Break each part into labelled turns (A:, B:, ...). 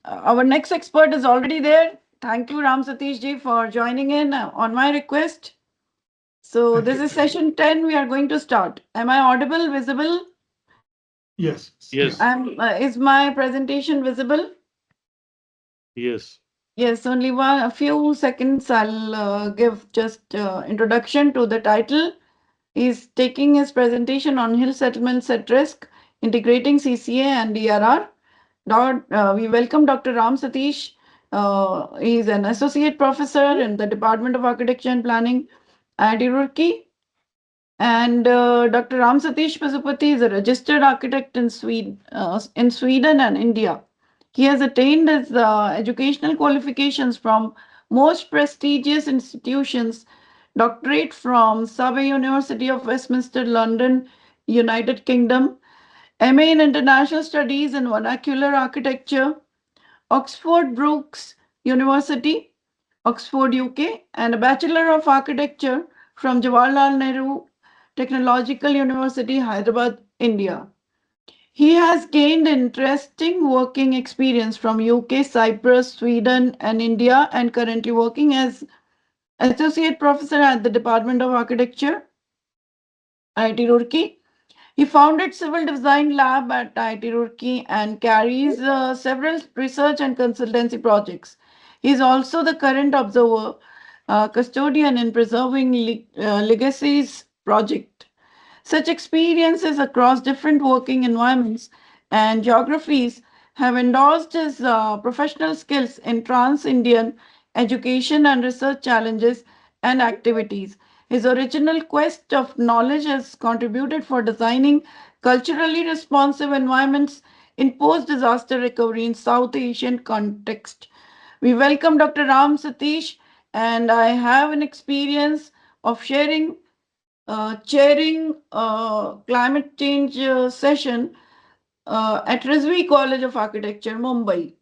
A: Our next expert is already there. Thank you, Ramsateesh ji, for joining in on my request. So
B: Thank
A: this
B: you.
A: is session 10. We are going to start. Am I audible, visible?
B: Yes.
C: Yes,
A: Is my presentation visible?
C: yes.
A: Yes, only a few seconds. I'll give just introduction to the title. He's taking his presentation on hill settlements at risk, integrating CCA and DRR. We welcome Dr. Ramsateesh. He's an associate professor in the Department of Architecture and Planning at Roorkee. And Dr. Ramsateesh Pashupuleti is a registered architect in Sweden and India. He has attained his educational qualifications from most prestigious institutions, doctorate from Surrey University of Westminster, London, United Kingdom, MA in International Studies and Vernacular Architecture, Oxford Brookes University, Oxford, UK, and a Bachelor of Architecture from Jawaharlal Nehru Technological University, Hyderabad, India. He has gained interesting working experience from UK, Cyprus, Sweden, and India, and currently working as Associate Professor at the Department of Architecture, IIT Roorkee. He founded Civil Design Lab at IIT Roorkee and carries several research and consultancy projects. He is also the current observer, custodian in preserving legacies project. Such experiences across different working environments and geographies have endorsed his professional skills in trans Indian education and research challenges and activities. His original quest of knowledge has contributed for designing culturally responsive environments in post disaster recovery in South Asian context. We welcome Dr. Ram Satish, and I have an experience of chairing climate change session at Rizvi College of Architecture, Mumbai,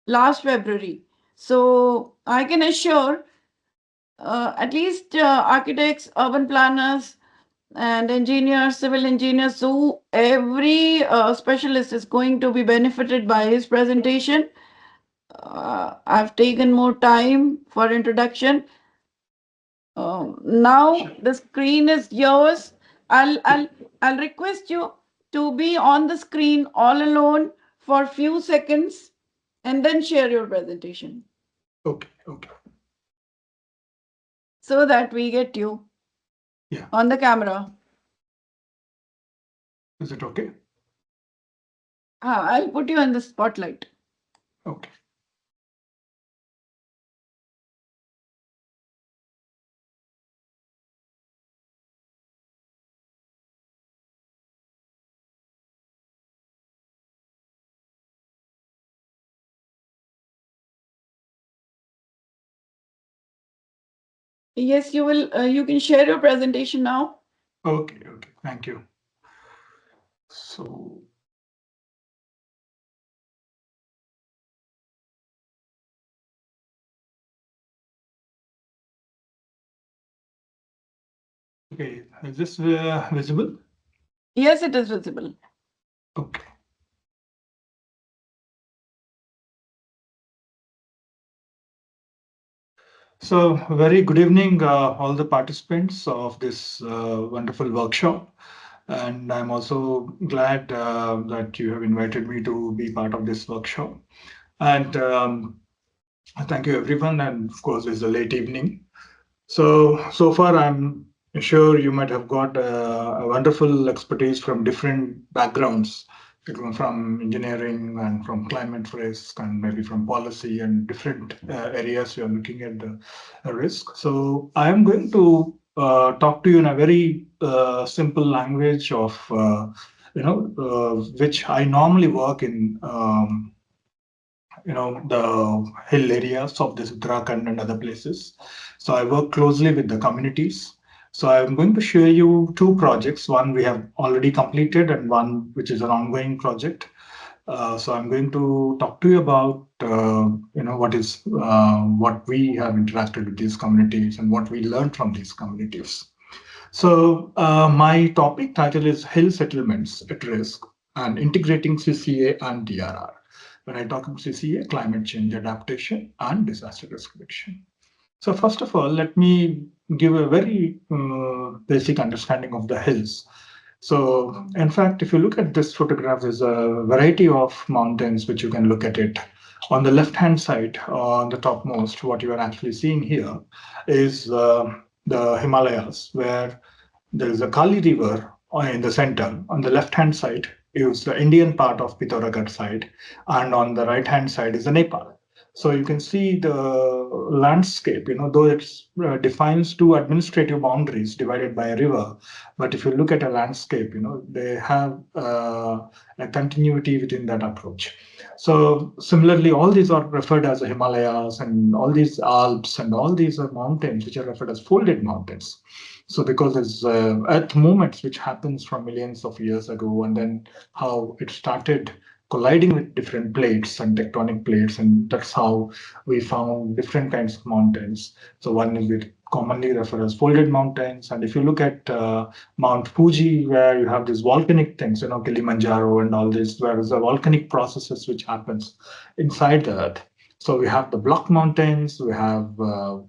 A: last February. So I can assure at least architects, urban planners, and engineers, civil engineers, so every specialist is going to be benefited by his presentation. I've taken more time for introduction. Now
B: Sure.
A: the screen is yours. I'll request you to be on the screen all alone for few seconds and then share your presentation
B: Okay. Okay.
A: so that we get you
B: Yeah.
A: on the camera.
B: Is it okay?
A: I'll put you in the spotlight.
B: Okay.
A: Yes, you will. You can share your presentation now.
B: Okay. Okay. Thank you. So, okay. Is this visible?
A: Yes, it is visible.
B: Okay. So, very good evening, all the participants of this wonderful workshop. And I'm also glad that you have invited me to be part of this workshop. And thank you, everyone. And of course, it's a late evening. So far, I'm sure you might have got a wonderful expertise from different backgrounds, from engineering and from climate risk and maybe from policy and different areas you're looking at the risk. So I am going to talk to you in a very simple language of, which I normally work in. The hill areas of this Uttarakhand and other places. So I work closely with the communities. So I'm going to share you two projects. One we have already completed and one which is an ongoing project. So I'm going to talk to you about what we have interacted with these communities and what we learned from these communities. So my topic title is Hill Settlements at Risk and Integrating CCA and DRR. when I talk about CCA, climate change adaptation and disaster risk reduction. So first of all, let me give a very basic understanding of the hills. So in fact, if you look at this photograph, there's a variety of mountains which you can look at it. On the left-hand side, on the topmost, what you are actually seeing here is the Himalayas, where there is a Kali River in the center. On the left-hand side is the Indian part of Pithoragarh side, and on the right-hand side is the Nepal. So you can see the landscape, though it defines two administrative boundaries divided by a river, but if you look at a landscape, they have a continuity within that approach. So similarly, all these are referred as the Himalayas, and all these Alps, and all these are mountains which are referred as folded mountains. So because there's earth movements which happens from millions of years ago, and then how it started colliding with different plates and tectonic plates, and that's how we found different kinds of mountains. So one is we commonly refer as folded mountains, and if you look at Mount Fuji, where you have these volcanic things, Kilimanjaro and all this, where there's a volcanic processes which happens inside the earth. So we have the block mountains, we have the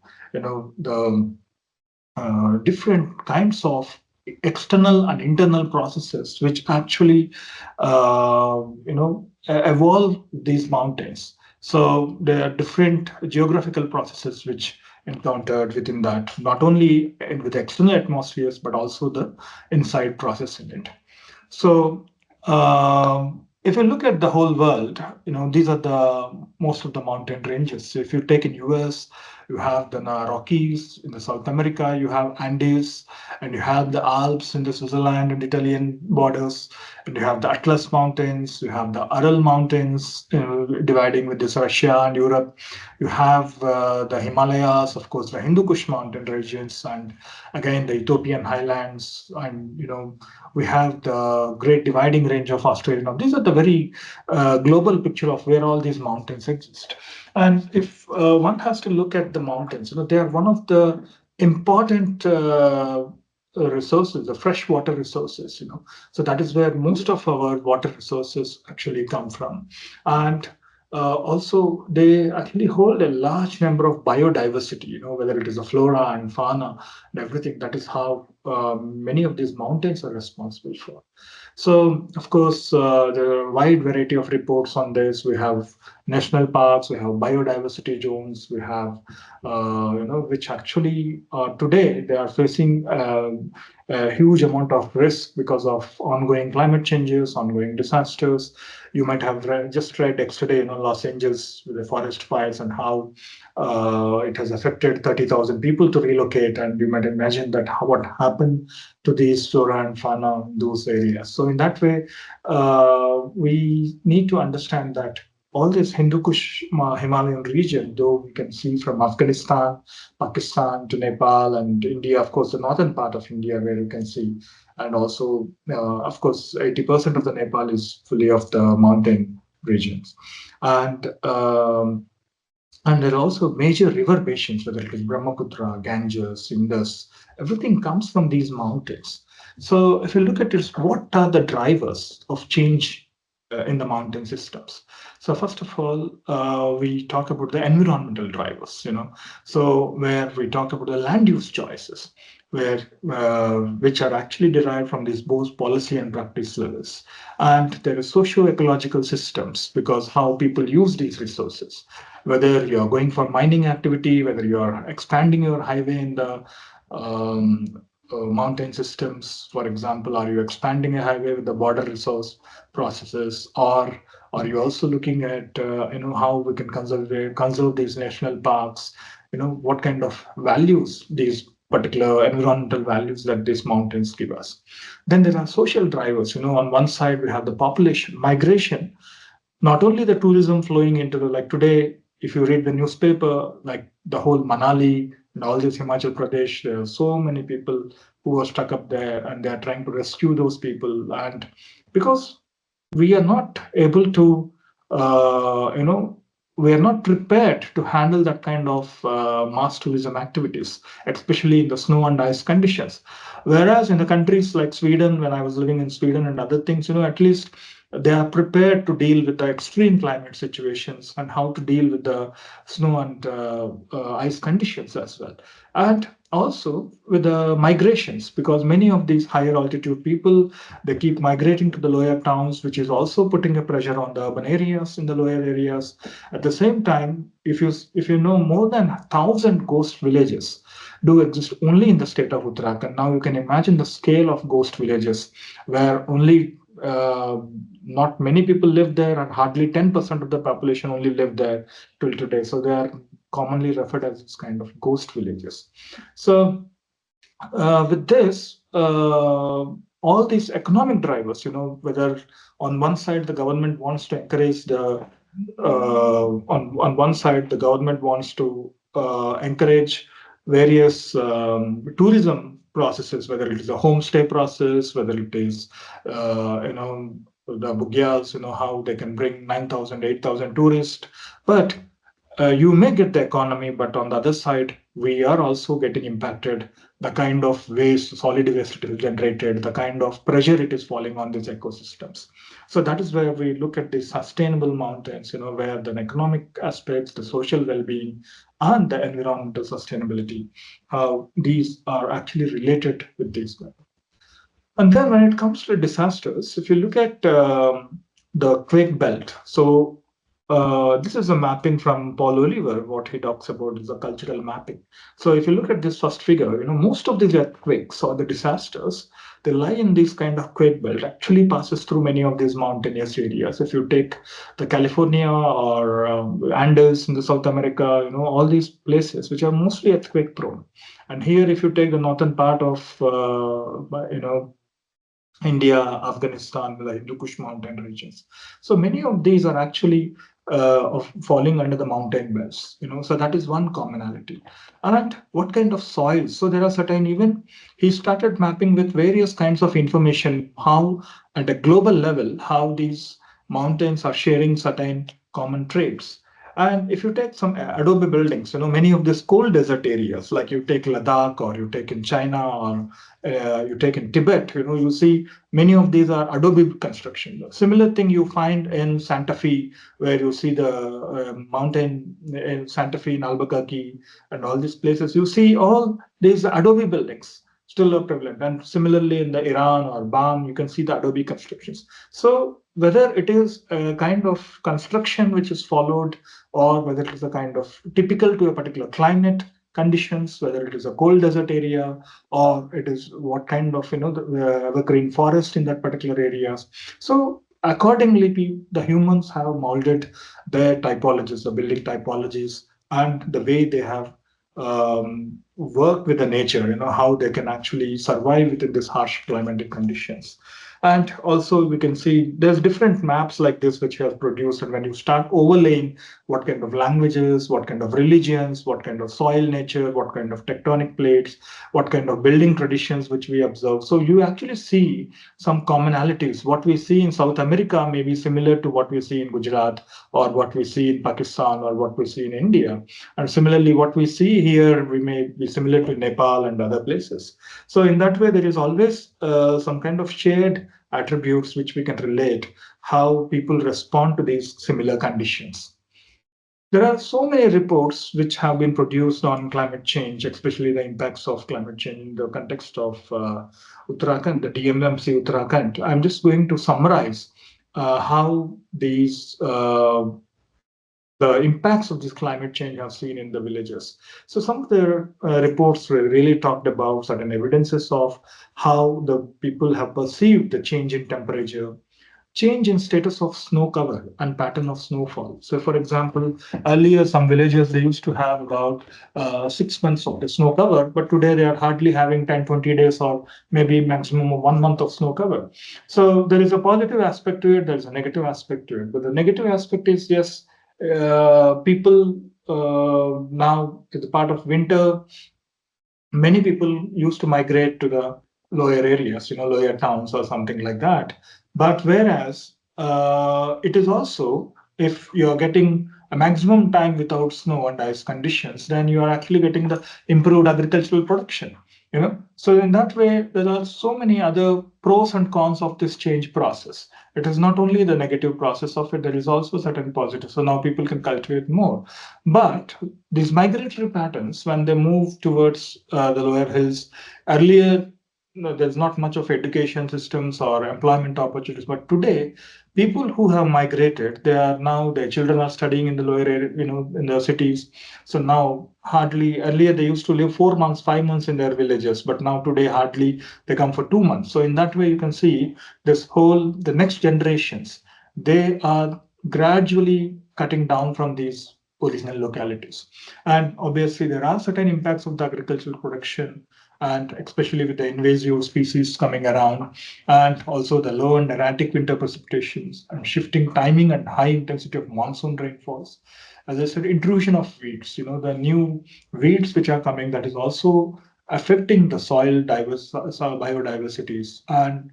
B: different kinds of external and internal processes which actually evolve these mountains. So there are different geographical processes which encountered within that, not only with external atmospheres but also the inside process in it. So if you look at the whole world, these are the most of the mountain ranges. So if you take in US, you have the Rockies. In the South America, you have Andes, and you have the Alps in the Switzerland and Italian borders, and you have the Atlas Mountains, you have the Ural Mountains, dividing with this Russia and Europe. You have the Himalayas, of course, the Hindu Kush mountain regions, and again the Ethiopian highlands, and we have the Great Dividing Range of Australia. Now, these are the very global picture of where all these mountains exist. And if one has to look at the mountains, they are one of the important resources, the freshwater resources. So that is where most of our water resources actually come from, and also they actually hold a large number of biodiversity. Whether it is a flora and fauna and everything. That is how many of these mountains are responsible for. So, of course, there are a wide variety of reports on this. We have national parks, we have biodiversity zones, we have, which actually today they are facing a huge amount of risk because of ongoing climate changes, ongoing disasters. You might have just read yesterday, Los Angeles with the forest fires and how it has affected 30,000 people to relocate, and you might imagine that what happened to these flora and fauna in those areas. So in that way, we need to understand that all this Hindu Kush Himalayan region, though we can see from Afghanistan, Pakistan to Nepal and India, of course, the northern part of India where you can see, and also, of course, 80% of the Nepal is fully of the mountain regions. And there are also major river basins, whether it is Brahmaputra, Ganges, Indus, everything comes from these mountains. So if you look at it, what are the drivers of change in the mountain systems? So first of all, we talk about the environmental drivers, so where we talk about the land use choices, where which are actually derived from these both policy and practice levels. And there are socio-ecological systems, because how people use these resources, whether you're going for mining activity, whether you're expanding your highway in the mountain systems, for example, are you expanding a highway with the border resource processes, or are you also looking at how we can conserve these national parks, what kind of values these particular environmental values that these mountains give us. Then there are social drivers. On one side we have the population migration, not only the tourism flowing into the, like today, if you read the newspaper, like the whole Manali and all this Himachal Pradesh, there are so many people who are stuck up there, and they are trying to rescue those people. And because we are not able to, we are not prepared to handle that kind of mass tourism activities, especially in the snow and ice conditions. Whereas in the countries like Sweden, when I was living in Sweden and other things, at least they are prepared to deal with the extreme climate situations and how to deal with the snow and ice conditions as well. And also with the migrations, because many of these higher altitude people, they keep migrating to the lower towns, which is also putting a pressure on the urban areas in the lower areas. At the same time, if you know, more than 1,000 ghost villages do exist only in the state of Uttarakhand. Now you can imagine the scale of ghost villages where only not many people live there, and hardly 10% of the population only live there till today. So they are commonly referred as this kind of ghost villages. So with this, all these economic drivers, whether on one side the government wants to encourage on one side the government wants to encourage various tourism processes, whether it is a homestay process, whether it is the bugyals, how they can bring 9,000, 8,000 tourists, but you may get the economy, but on the other side, we are also getting impacted. The kind of waste, solid waste it is generated, the kind of pressure it is falling on these ecosystems. So that is where we look at the sustainable mountains, where the economic aspects, the social well-being, and the environmental sustainability, how these are actually related with these. And then when it comes to disasters, if you look at the quake belt, so this is a mapping from Paul Oliver. What he talks about is a cultural mapping. So if you look at this first figure, most of these earthquakes or the disasters, they lie in this kind of quake belt. Actually, passes through many of these mountainous areas. If you take the California or Andes in the South America, all these places which are mostly earthquake prone. And here, if you take the northern part of India, Afghanistan, the Hindu Kush mountain regions. So many of these are actually of falling under the mountain belts. So that is one commonality. And what kind of soils? So there are certain, even he started mapping with various kinds of information, how at a global level, how these mountains are sharing certain common traits. And if you take some adobe buildings, many of these cold desert areas, like you take Ladakh or you take in China or you take in Tibet, you see many of these are adobe construction. Similar thing you find in Santa Fe, where you see the mountain in Santa Fe, in Albuquerque, and all these places. You see all these adobe buildings still are prevalent. And similarly in the Iran or BAM, you can see the adobe constructions. So whether it is a kind of construction which is followed, or whether it is a kind of typical to a particular climate conditions, whether it is a cold desert area, or it is what kind of the evergreen forest in that particular areas. So accordingly, the humans have molded their typologies, the building typologies, and the way they have worked with the nature, how they can actually survive within these harsh climatic conditions. And also we can see there's different maps like this which have produced, and when you start overlaying what kind of languages, what kind of religions, what kind of soil nature, what kind of tectonic plates, what kind of building traditions which we observe. So you actually see some commonalities. What we see in South America may be similar to what we see in Gujarat, or what we see in Pakistan, or what we see in India. And similarly, what we see here, we may be similar to Nepal and other places. So in that way, there is always some kind of shared attributes which we can relate how people respond to these similar conditions. There are so many reports which have been produced on climate change, especially the impacts of climate change in the context of Uttarakhand, the DMMC Uttarakhand. I'm just going to summarize how the impacts of this climate change have seen in the villages. So some of the reports really talked about certain evidences of how the people have perceived the change in temperature, change in status of snow cover and pattern of snowfall. So, for example, earlier some villages they used to have about 6 months of the snow cover, but today they are hardly having 10, 20 days or maybe maximum of 1 month of snow cover. So there is a positive aspect to it, there is a negative aspect to it. But the negative aspect is, yes, people now, as a part of winter, many people used to migrate to the lower areas, lower towns or something like that. But whereas it is also, if you're getting a maximum time without snow and ice conditions, then you are actually getting the improved agricultural production. So in that way, there are so many other pros and cons of this change process. It is not only the negative process of it, there is also certain positive. So now people can cultivate more. But these migratory patterns, when they move towards the lower hills, earlier there's not much of education systems or employment opportunities. But today, people who have migrated, they are now, their children are studying in the lower area, in the cities. So now hardly, earlier they used to live 4 months, 5 months in their villages, but now today hardly they come for 2 months. So in that way, you can see the next generations, they are gradually cutting down from these original localities. And obviously there are certain impacts of the agricultural production, and especially with the invasive species coming around, and also the low and erratic winter precipitations and shifting timing and high intensity of monsoon rainfalls. As I said, intrusion of weeds, the new weeds which are coming, that is also affecting the soil biodiversities. And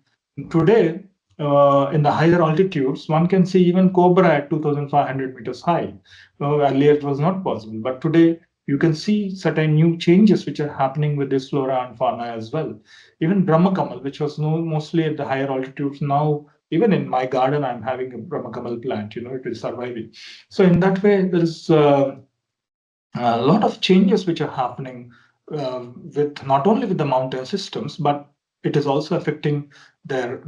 B: today, in the higher altitudes, one can see even cobra at 2,500 meters high. Earlier, it was not possible, but today you can see certain new changes which are happening with this flora and fauna as well. Even Brahmakamal, which was mostly at the higher altitudes, now even in my garden, I'm having a Brahmakamal plant. It is surviving. So in that way, there is a lot of changes which are happening with not only with the mountain systems, but it is also affecting the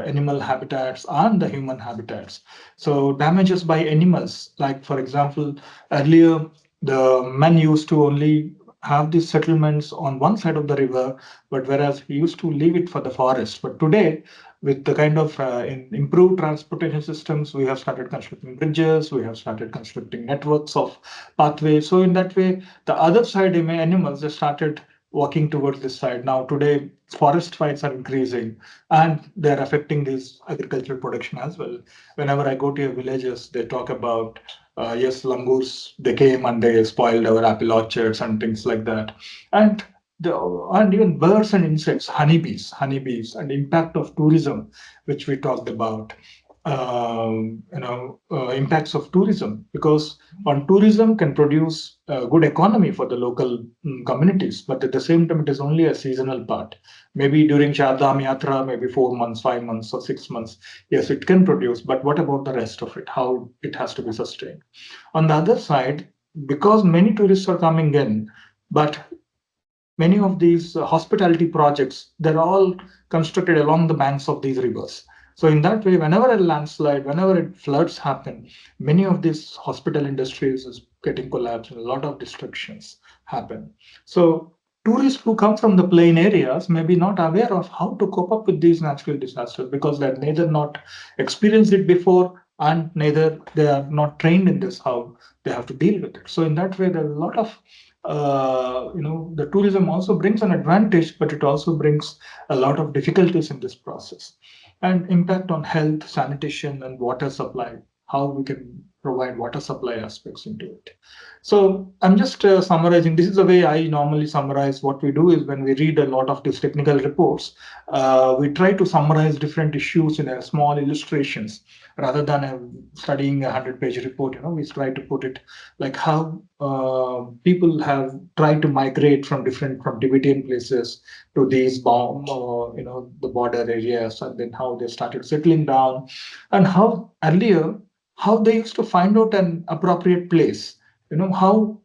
B: animal habitats and the human habitats. So damages by animals, like for example, earlier the men used to only have these settlements on one side of the river, but whereas he used to leave it for the forest. But today, with the kind of improved transportation systems, we have started constructing bridges, we have started constructing networks of pathways. So in that way, the other side animals, they started walking towards this side. Now today, forest fires are increasing and they're affecting this agricultural production as well. Whenever I go to your villages, they talk about yes, langurs, they came and they spoiled our apple orchards and things like that. And and even birds and insects, honeybees, and impact of tourism, which we talked about. Impacts of tourism, because on tourism can produce a good economy for the local communities, but at the same time, it is only a seasonal part. Maybe during Chardham Yatra, maybe 4 months, 5 months, or 6 months. Yes, it can produce, but what about the rest of it? How it has to be sustained? On the other side, because many tourists are coming in, but many of these hospitality projects, they're all constructed along the banks of these rivers. So in that way, whenever a landslide, whenever it floods happen, many of these hospital industries is getting collapsed and a lot of destructions happen. So tourists who come from the plain areas may be not aware of how to cope up with these natural disasters, because they're neither not experienced it before and neither they are not trained in this, how they have to deal with it. So in that way, there's a lot of the tourism also brings an advantage, but it also brings a lot of difficulties in this process. And impact on health, sanitation, and water supply, how we can provide water supply aspects into it. So I'm just summarizing. This is the way I normally summarize. What we do is when we read a lot of these technical reports, we try to summarize different issues in a small illustrations rather than studying a 100-page report. We try to put it like how people have tried to migrate from Tibetan places to these the border areas, and then how they started settling down, and how earlier how they used to find out an appropriate place, how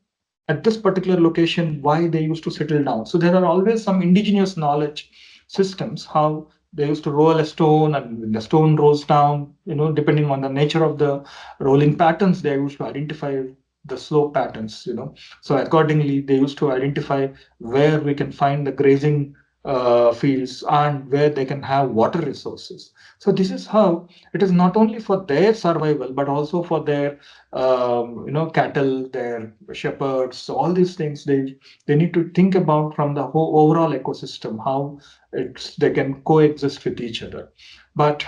B: at this particular location why they used to settle down. So there are always some indigenous knowledge systems, how they used to roll a stone, and when the stone rolls down, depending on the nature of the rolling patterns, they used to identify the slope patterns. So accordingly they used to identify where we can find the grazing fields and where they can have water resources. So this is how it is not only for their survival but also for their cattle, their shepherds. So all these things they need to think about from the whole overall ecosystem, how they can coexist with each other. But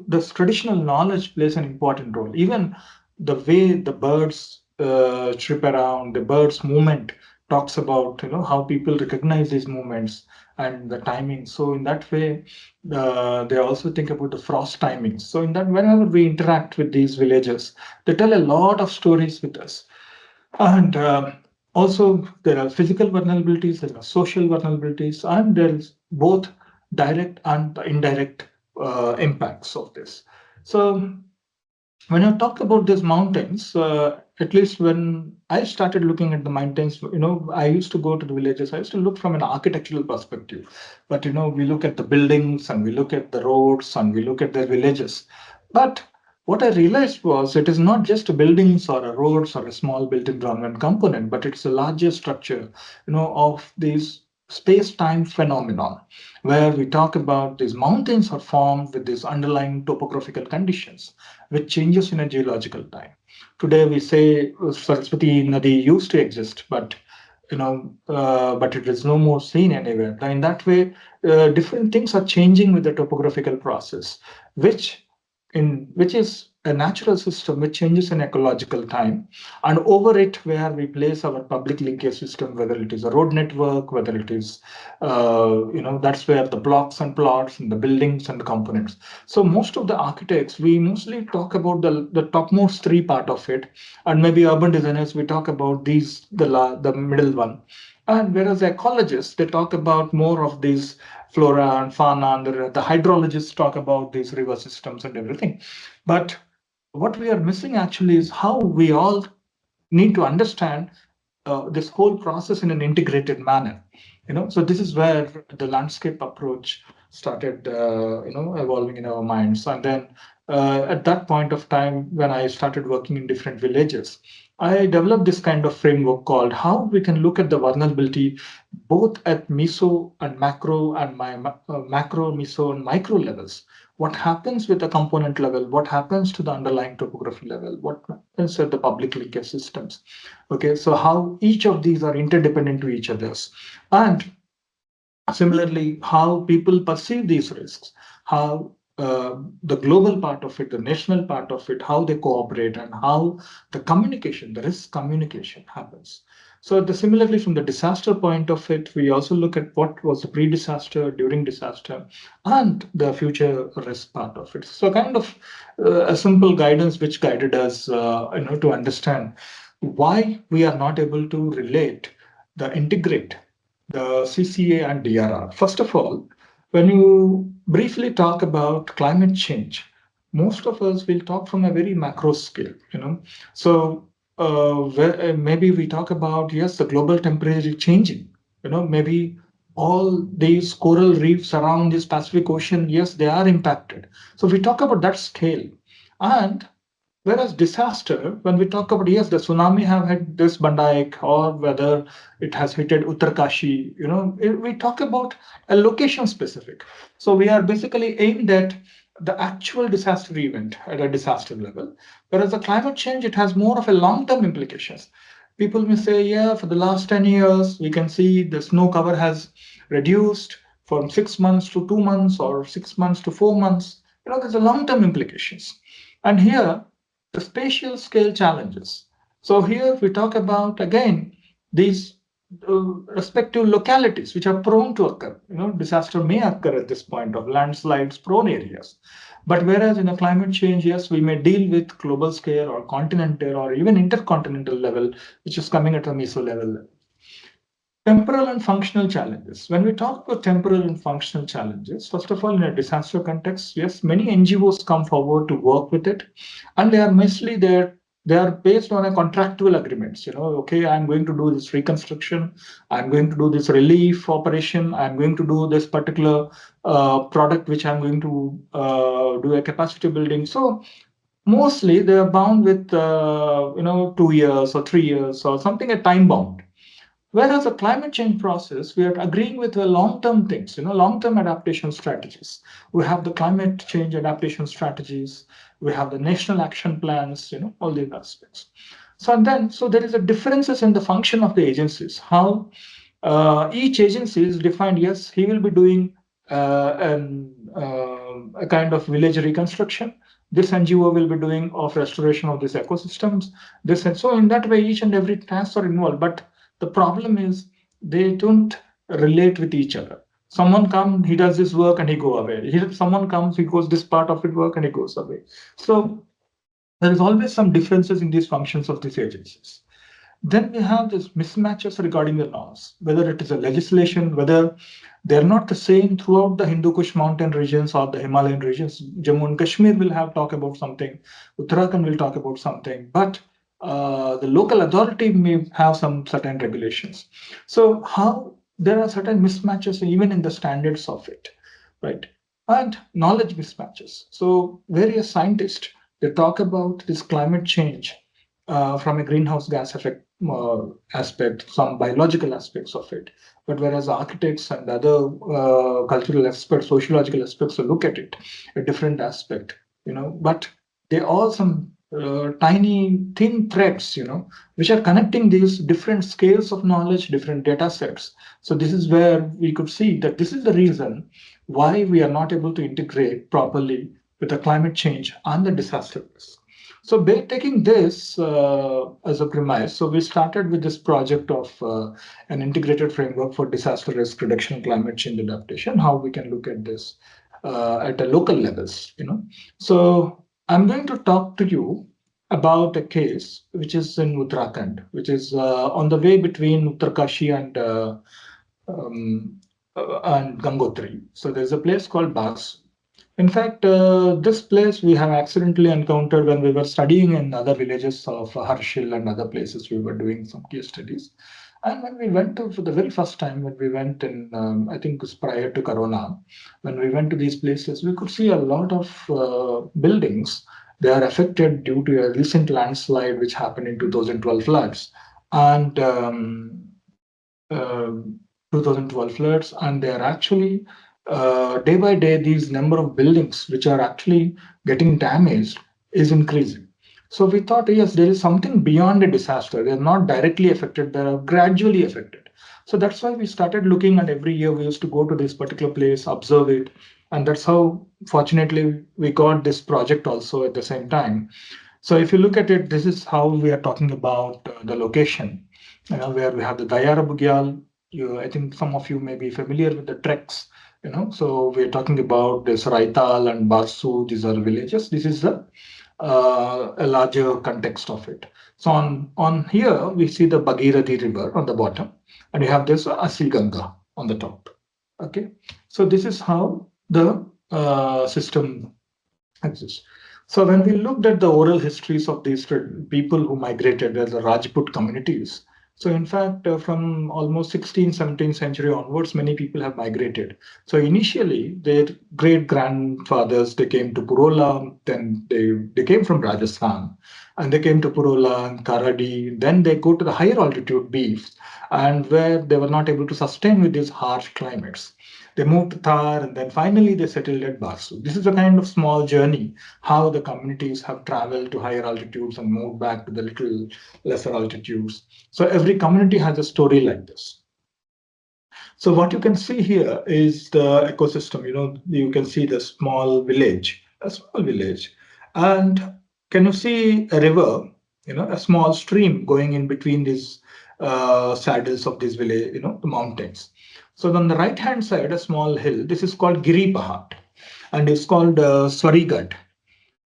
B: this traditional knowledge plays an important role. Even the way the birds trip around, the birds movement talks about how people recognize these movements and the timing. So in that way, they also think about the frost timings. So in that, whenever we interact with these villages, they tell a lot of stories with us. And Also, there are physical vulnerabilities, there are social vulnerabilities, and there is both direct and indirect impacts of this. So when I talk about these mountains, at least when I started looking at the mountains, I used to go to the villages. I used to look from an architectural perspective. But, we look at the buildings and we look at the roads and we look at the villages. But what I realized was it is not just a buildings or a roads or a small built environment component, but it's a larger structure, of these space-time phenomenon, where we talk about these mountains are formed with these underlying topographical conditions, which changes in a geological time. Today we say Saraswati Nadi used to exist, but but it is no more seen anywhere. Now, in that way, different things are changing with the topographical process, which which is a natural system which changes in ecological time, and over it where we place our public linkage system, whether it is a road network, whether it is that's where the blocks and plots and the buildings and the components. So most of the architects, we mostly talk about the topmost three part of it, and maybe urban designers, we talk about these the middle one. And whereas ecologists, they talk about more of these flora and fauna, and the hydrologists talk about these river systems and everything. But what we are missing actually is how we all need to understand this whole process in an integrated manner. So this is where the landscape approach started, evolving in our minds. And then at that point of time, when I started working in different villages, I developed this kind of framework called how we can look at the vulnerability both at meso and macro and macro, meso, and micro levels. What happens with the component level? What happens to the underlying topography level? What happens at the public linkage systems? Okay, so how each of these are interdependent to each others. And similarly, how people perceive these risks, how the global part of it, the national part of it, how they cooperate, and how the communication, the risk communication happens. So similarly, from the disaster point of it, we also look at what was the pre-disaster, during disaster, and the future risk part of it. So kind of a simple guidance which guided us, to understand why we are not able to integrate the CCA and DRR. First of all, when you briefly talk about climate change, most of us will talk from a very macro scale, So maybe we talk about, yes, the global temperature is changing, maybe all these coral reefs around this Pacific Ocean, yes, they are impacted. So we talk about that scale. And whereas disaster, when we talk about, yes, the tsunami have hit this Bandaik, or whether it has hit Uttarkashi, we talk about a location specific. So we are basically aimed at the actual disaster event at a disaster level. Whereas the climate change, it has more of a long-term implications. People may say, yeah, for the last 10 years, we can see the snow cover has reduced from 6 months to 2 months or 6 months to 4 months. There's a long-term implications. And here, the spatial scale challenges. So here we talk about, again, these respective localities which are prone to occur. Disaster may occur at this point of landslides prone areas. But whereas in a climate change, yes, we may deal with global scale or continental or even intercontinental level, which is coming at a meso level. Temporal and functional challenges. When we talk about temporal and functional challenges, first of all, in a disaster context, yes, many NGOs come forward to work with it, and they are mostly there. They are based on a contractual agreements. Okay, I'm going to do this reconstruction, I'm going to do this relief operation, I'm going to do this particular product, which I'm going to do a capacity building. So mostly they are bound with 2 years or 3 years or something a time bound. Whereas the climate change process, we are agreeing with the long-term things, long-term adaptation strategies. We have the climate change adaptation strategies. We have the national action plans, all these aspects. So there is a differences in the function of the agencies. How each agency is defined. Yes, he will be doing a kind of village reconstruction. This NGO will be doing of restoration of these ecosystems. This and so in that way, each and every task are involved. But the problem is they don't relate with each other. Someone comes, he does this work and he go away. Someone comes, he goes this part of it work and he goes away. So there is always some differences in these functions of these agencies. Then we have this mismatches regarding the norms, whether it is a legislation, whether they're not the same throughout the Hindu Kush mountain regions or the Himalayan regions. Jammu and Kashmir will have talk about something, Uttarakhand will talk about something, but the local authority may have some certain regulations. So how there are certain mismatches even in the standards of it, right? And knowledge mismatches. So various scientists, they talk about this climate change from a greenhouse gas effect aspect, some biological aspects of it. But whereas architects and other cultural experts, sociological aspects will look at it, a different aspect, but they all some tiny thin threads, which are connecting these different scales of knowledge, different data sets. So this is where we could see that this is the reason why we are not able to integrate properly with the climate change and the disaster risk. So taking this as a premise, so we started with this project of an integrated framework for disaster risk reduction, climate change adaptation, how we can look at this at a local levels, So I'm going to talk to you about a case which is in Uttarakhand, which is on the way between Uttarkashi um, and Gangotri. So there's a place called Bas. In fact, this place we have accidentally encountered when we were studying in other villages of Harshil and other places. We were doing some case studies. And when we went to, for the very first time, when we went in, I think it was prior to Corona, when we went to these places, we could see a lot of buildings. They are affected due to a recent landslide which happened in 2012 floods. And 2012 floods, and they are actually day by day these number of buildings which are actually getting damaged is increasing. So we thought, yes, there is something beyond a disaster. They are not directly affected; they are gradually affected. So that's why we started looking, and every year we used to go to this particular place, observe it, and that's how, fortunately, we got this project also at the same time. So if you look at it, this is how we are talking about the location, where we have the Dayara Bugyal. I think some of you may be familiar with the treks, So we're talking about this Raital and Barsu. These are villages. This is a larger context of it. So on here we see the Bhagirathi River on the bottom, and you have this Asi Ganga on the top. Okay, so this is how the system exists. So when we looked at the oral histories of these people who migrated as the Rajput communities, so in fact, from almost 16th, 17th century onwards, many people have migrated. So initially, their great grandfathers, they came to Purola, then they came from Rajasthan, and they came to Purola and Karadi. Then they go to the higher altitude beefs, and where they were not able to sustain with these harsh climates. They moved to Thar, and then finally they settled at Basu. This is a kind of small journey how the communities have traveled to higher altitudes and moved back to the little lesser altitudes. So every community has a story like this. So what you can see here is the ecosystem. You can see the small village, a small village, and can you see a river? A small stream going in between these saddles of this village. The mountains. So on the right hand side, a small hill. This is called Giri Pahad, and it's called Swarigat.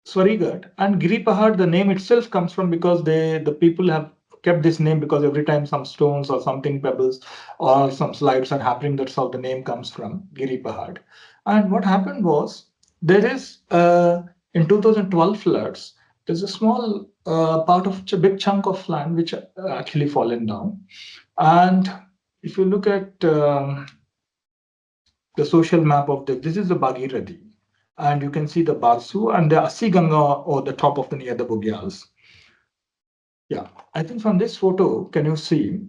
B: Swarigat and Giri Pahad, the name itself comes from because the people have kept this name because every time some stones or something pebbles or some slides are happening, that's how the name comes from Giri Pahad. And what happened was there is in 2012 floods, there's a small part of a big chunk of land which actually fallen down. And if you look at the social map of this is the Bhagirathi. And you can see the Barsu and the Asi Ganga or the top of the near the Bugyals. Yeah, I think from this photo, can you see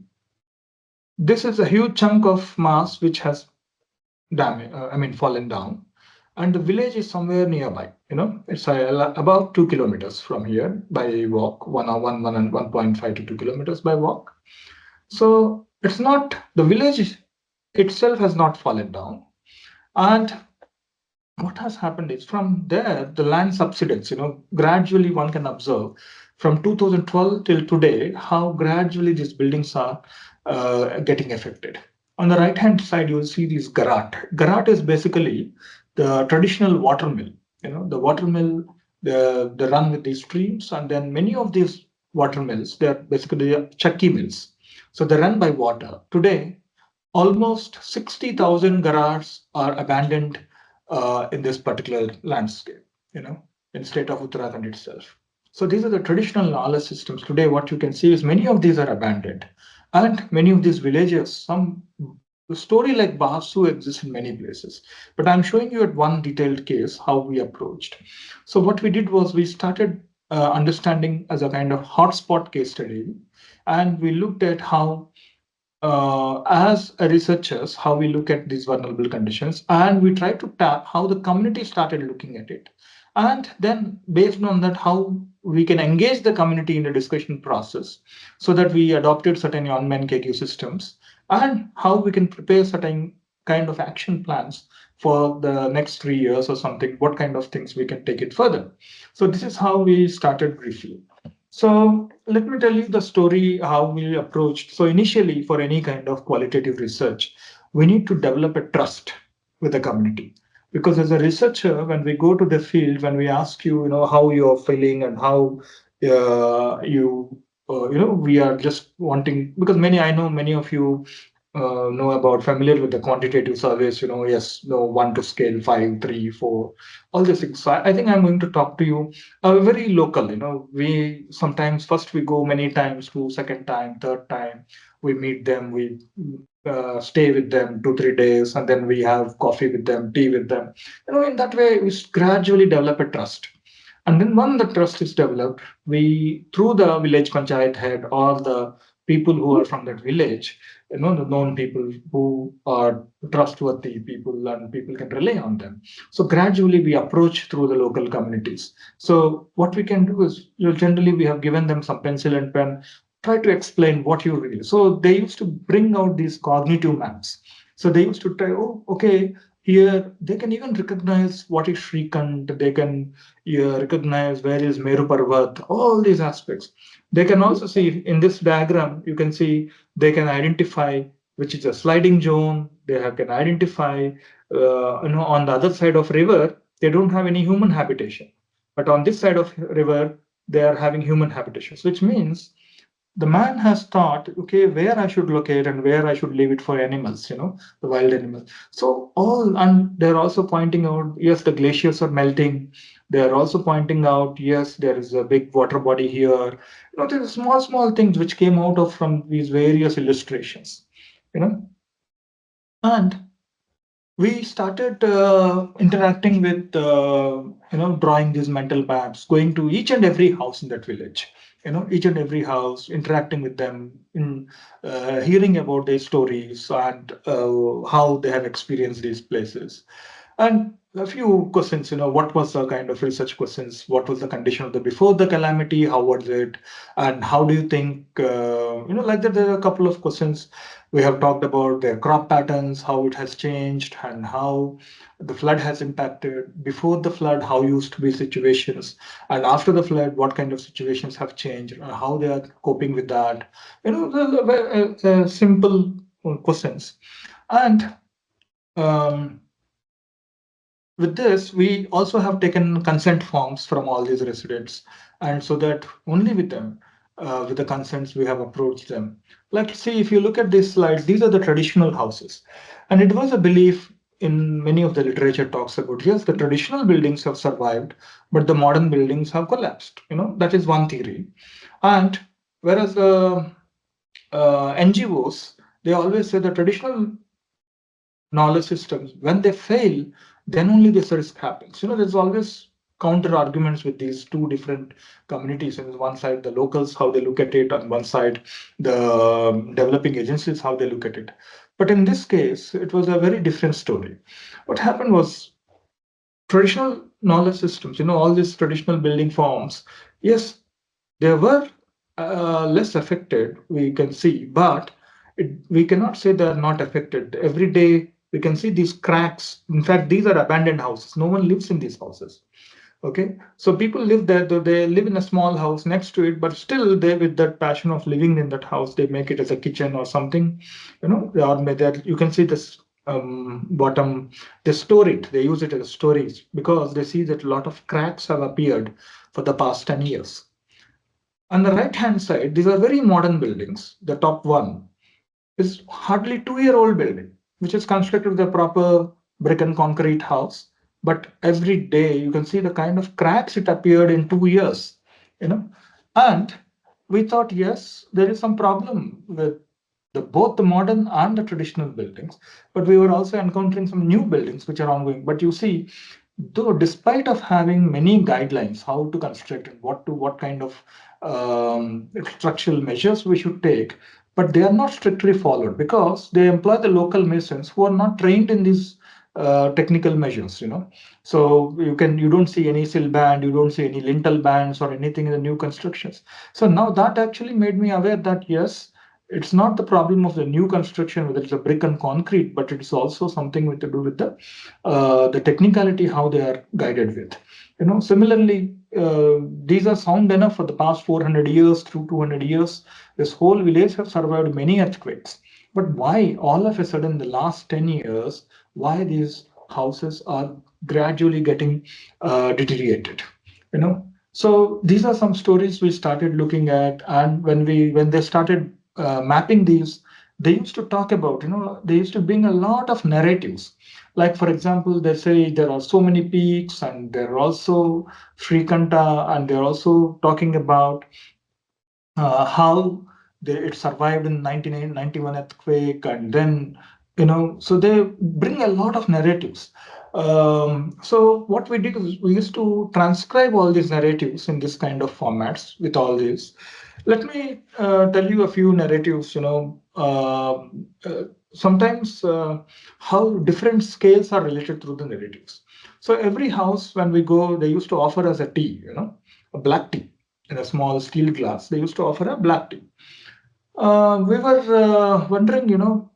B: this is a huge chunk of mass which has fallen down, and the village is somewhere nearby. It's about 2 kilometers from here by walk, 1.5 to 2 kilometers by walk. So it's not the village itself has not fallen down, and what has happened is from there the land subsidence, gradually one can observe from 2012 till today how gradually these buildings are getting affected. On the right hand side you will see these garat is basically the traditional water mill. The water mill, they run with these streams, and then many of these water mills. They are basically chakki mills. So they run by water. Today, almost 60,000 garages are abandoned in this particular landscape, in state of Uttarakhand itself. So these are the traditional knowledge systems. Today, what you can see is many of these are abandoned. And many of these villages, some story like Bahasu exists in many places. But I'm showing you at one detailed case how we approached. So what we did was we started understanding as a kind of hotspot case study, and we looked at how as a researchers, how we look at these vulnerable conditions, and we try to tap how the community started looking at it. And then based on that, how we can engage the community in the discussion process so that we adopted certain on-man KQ systems and how we can prepare certain kind of action plans for the next 3 years or something, what kind of things we can take it further. So this is how we started briefly. So let me tell you the story how we approached. So initially, for any kind of qualitative research, we need to develop a trust with the community. Because as a researcher, when we go to the field, when we ask you, how you're feeling and how we are just wanting, because I know many of you know about familiar with the quantitative surveys, yes, no, 1 to scale 5, 3, 4, all these things. So I think I'm going to talk to you very local. We sometimes first we go many times to second time, third time, we meet them, we stay with them 2, 3 days, and then we have coffee with them, tea with them. In that way, we gradually develop a trust. And then when the trust is developed, we, through the village panchayat head or the people who are from that village, the known people who are trustworthy people and people can rely on them. So gradually we approach through the local communities. So what we can do is, generally we have given them some pencil and pen, try to explain what you really. So they used to bring out these cognitive maps. So they used to try, oh, okay, here they can even recognize what is Shrikant, they can recognize where is Meru Parvat, all these aspects. They can also see in this diagram, you can see they can identify which is a sliding zone. They can identify, on the other side of river, they don't have any human habitation. But on this side of river, they are having human habitations, which means the man has thought, okay, where I should locate and where I should leave it for animals, the wild animals. So and they're also pointing out, yes, the glaciers are melting. They're also pointing out, yes, there is a big water body here. There's small, small things which came out of from these various illustrations, and we started interacting with drawing these mental maps, going to each and every house in that village, each and every house, interacting with them, in hearing about their stories and how they have experienced these places. And a few questions, what was the kind of research questions? What was the condition of the before the calamity? How was it? And how do you think, like that, there are a couple of questions. We have talked about their crop patterns, how it has changed, and how the flood has impacted. Before the flood, how used to be situations, and after the flood, what kind of situations have changed, and how they are coping with that. The simple questions. And um, with this, we also have taken consent forms from all these residents, and so that only with them, with the consents, we have approached them. Let's see, if you look at this slide, these are the traditional houses. And it was a belief in many of the literature talks about, yes, the traditional buildings have survived, but the modern buildings have collapsed. That is one theory. And whereas the NGOs, they always say the traditional knowledge systems, when they fail, then only this risk happens. There's always counter arguments with these two different communities. On one side, the locals, how they look at it, on one side, the developing agencies, how they look at it. But in this case, it was a very different story. What happened was, traditional knowledge systems, all these traditional building forms, yes, they were less affected, we can see, but we cannot say they are not affected. Every day we can see these cracks. In fact, these are abandoned houses. No one lives in these houses. Okay, so people live there, though they live in a small house next to it, but still they, with that passion of living in that house, they make it as a kitchen or something, or that you can see this bottom, they store it, they use it as storage because they see that a lot of cracks have appeared for the past 10 years. On the right hand side, these are very modern buildings. The top one is hardly 2-year-old building, which is constructed with a proper brick and concrete house. But every day you can see the kind of cracks it appeared in 2 years, you know. And we thought, yes, there is some problem with both the modern and the traditional buildings, but we were also encountering some new buildings which are ongoing. But you see, though despite of having many guidelines how to construct and what kind of structural measures we should take, but they are not strictly followed because they employ the local masons who are not trained in these technical measures, you know. So you don't see any sill band, you don't see any lintel bands or anything in the new constructions. So now that actually made me aware that yes, it's not the problem of the new construction whether it's a brick and concrete, but it's also something with to do with the technicality how they are guided with. You know, similarly, these are sound enough for the past 400 years through 200 years. This whole village have survived many earthquakes. But why all of a sudden the last 10 years, why these houses are gradually getting deteriorated? You know, so these are some stories we started looking at, and when they started mapping these, they used to talk about, you know, they used to bring a lot of narratives. Like for example, they say there are so many peaks, and there are also Srikanta, and they're also talking about how it survived in 1991 earthquake, and then, you know, so they bring a lot of narratives. So what we did is we used to transcribe all these narratives in this kind of formats with all these. Let me tell you a few narratives, you know. Sometimes how different scales are related through the narratives. So every house when we go, they used to offer us a tea, you know, a black tea in a small steel glass. They used to offer a black tea. We were wondering, you know,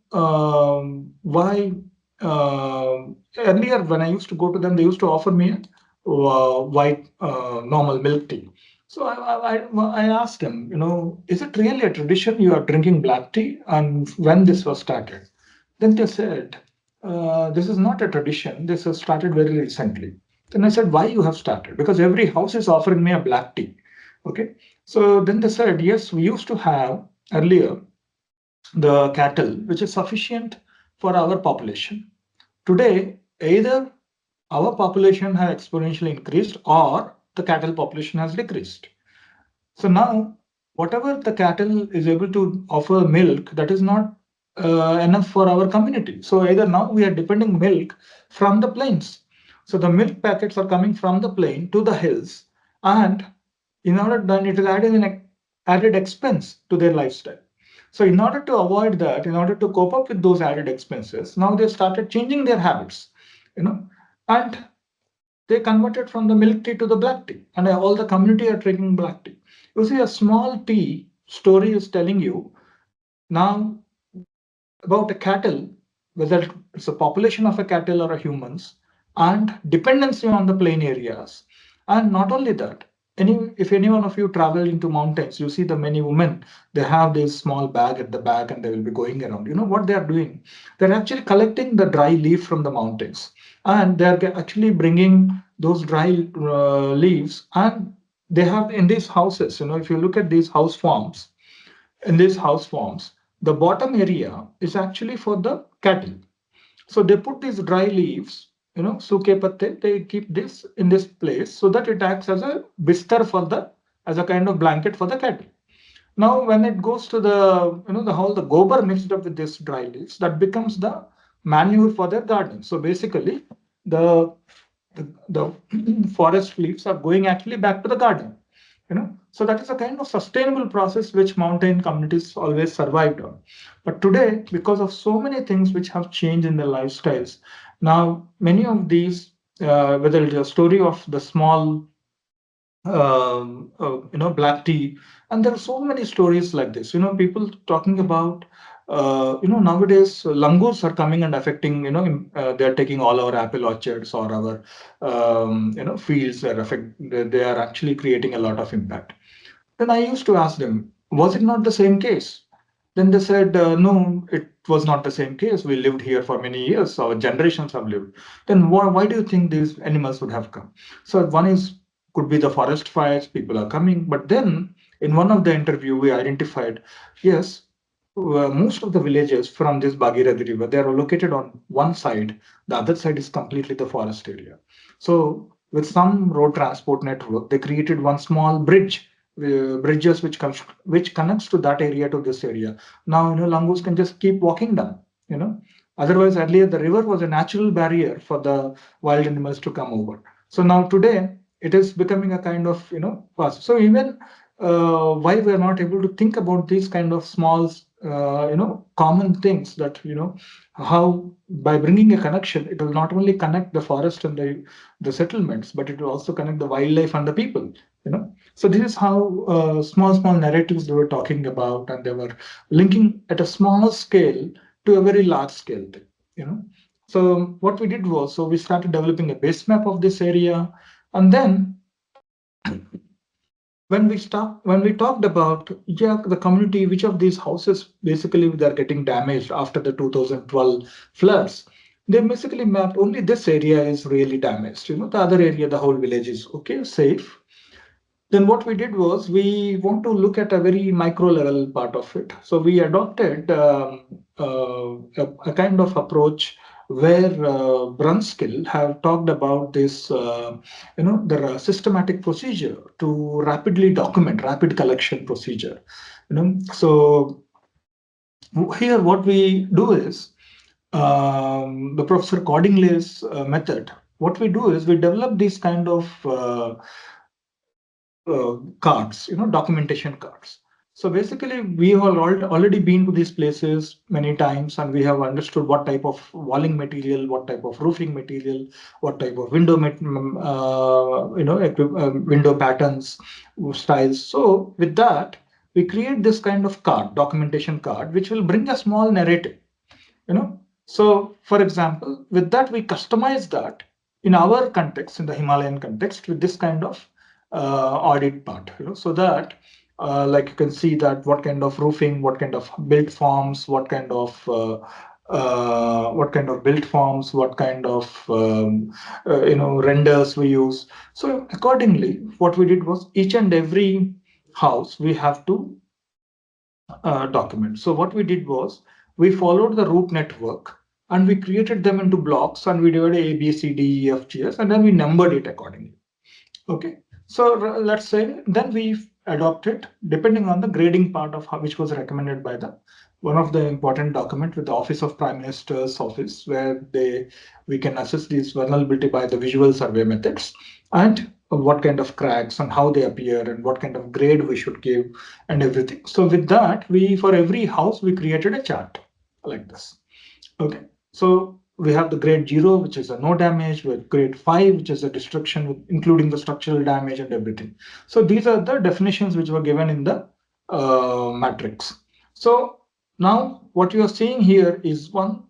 B: why earlier when I used to go to them, they used to offer me a white normal milk tea. So I asked them, you know, is it really a tradition you are drinking black tea, and when this was started? Then they said, this is not a tradition. This has started very recently. Then I said, why you have started? Because every house is offering me a black tea. Okay. So then they said, yes, we used to have earlier the cattle, which is sufficient for our population. Today, either our population has exponentially increased or the cattle population has decreased. So now, whatever the cattle is able to offer milk, that is not enough for our community. So either now we are depending milk from the plains. So the milk packets are coming from the plain to the hills, and in order then it is added an added expense to their lifestyle. So in order to avoid that, in order to cope up with those added expenses, now they started changing their habits, you know, and they converted from the milk tea to the black tea, and all the community are drinking black tea. You see, a small tea story is telling you now about a cattle, whether it's a population of a cattle or a humans, and dependency on the plain areas. And not only that, if any one of you travel into mountains, you see the many women, they have this small bag at the back and they will be going around. You know what they are doing? They're actually collecting the dry leaf from the mountains, and they're actually bringing those dry leaves, and they have in these houses, you know, if you look at these house forms, in these house forms, the bottom area is actually for the cattle. So they put these dry leaves, you know, suke patte, they keep this in this place so that it acts as a bistar for the, as a kind of blanket for the cattle. Now, when it goes to the, you know, the whole the gobar mixed up with this dry leaves, that becomes the manure for their garden. So basically, the the forest leaves are going actually back to the garden. You know, so that is a kind of sustainable process which mountain communities always survived on. But today, because of so many things which have changed in their lifestyles, now many of these, whether it's a story of the small you know, black tea, and there are so many stories like this, you know, people talking about you know, nowadays langurs are coming and affecting, you know, they're taking all our apple orchards or our you know, fields, they are actually creating a lot of impact. Then I used to ask them, was it not the same case? Then they said, no, it was not the same case. We lived here for many years. Our generations have lived. Then why do you think these animals would have come? So one is could be the forest fires. People are coming, but then In one of the interview, we identified, yes, most of the villages from this Bhagirathi River, they are located on one side. The other side is completely the forest area. So with some road transport network, they created one small bridge, bridges which connects to that area to this area. Now, langurs can just keep walking down. You know, otherwise earlier the river was a natural barrier for the wild animals to come over. So now today it is becoming a kind of pass. So even why we are not able to think about these kind of small common things, that how by bringing a connection, it will not only connect the forest and the settlements, but it will also connect the wildlife and the people. So this is how small narratives they were talking about, and they were linking at a small scale to a very large scale thing. So what we did was, so we started developing a base map of this area, and then when we talked about, yeah, the community, which of these houses basically they are getting damaged after the 2012 floods, they basically mapped only this area is really damaged. The other area, the whole village is okay, safe. Then what we did was, we want to look at a very micro level part of it. So we adopted a kind of approach where Brunskill have talked about this, the systematic procedure to rapidly document, rapid collection procedure. So here what we do is, the Professor Cordinglay's method. What we do is we develop these kind of cards, documentation cards. So basically, we have already been to these places many times, and we have understood what type of walling material, what type of roofing material, what type of window patterns, styles. So with that, we create this kind of card, documentation card, which will bring a small narrative. So for example, with that we customize that in our context, in the Himalayan context, with this kind of audit part, so that like you can see that what kind of roofing, what kind of built forms, what kind of built forms, what kind of renders we use. So accordingly, what we did was, each and every house we have to document. So what we did was, we followed the route network, and we created them into blocks, and we divided A, B, C, D, E, F, G, S, and then we numbered it accordingly. Okay. So let's say then we adopted, depending on the grading part of which was recommended by the one of the important document with the Office of Prime Minister's office, where we can assess these vulnerability by the visual survey methods, and what kind of cracks and how they appear, and what kind of grade we should give, and everything. So with that, we, for every house, we created a chart like this. Okay. So we have the grade 0, which is a no damage, with grade 5, which is a destruction, including the structural damage and everything. So these are the definitions which were given in the matrix. So now what you are seeing here is one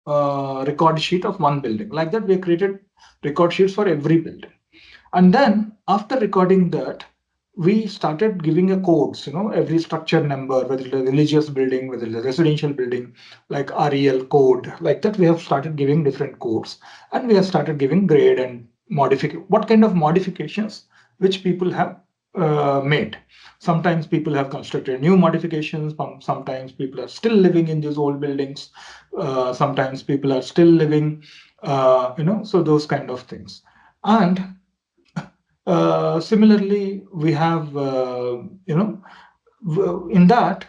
B: record sheet of one building. Like that, we created record sheets for every building. And then after recording that, we started giving a codes, every structure number, whether it's a religious building, whether it's a residential building, like REL code, like that, we have started giving different codes, and we have started giving grade and what kind of modifications which people have made. Sometimes people have constructed new modifications, sometimes people are still living in these old buildings, sometimes people are still living, so those kind of things. And similarly, we have, in that,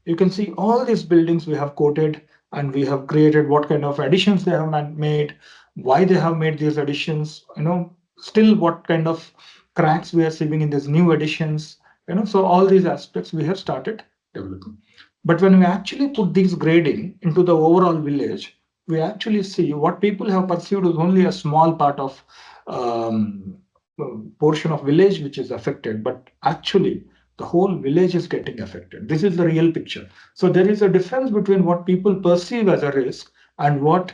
B: you can see all these buildings we have quoted, and we have created what kind of additions they have made, why they have made these additions, still what kind of cracks we are seeing in these new additions, so all these aspects we have started developing. But when we actually put these grading into the overall village, we actually see what people have perceived is only a small part of um, portion of village which is affected, but actually the whole village is getting affected. This is the real picture. So there is a difference between what people perceive as a risk, and what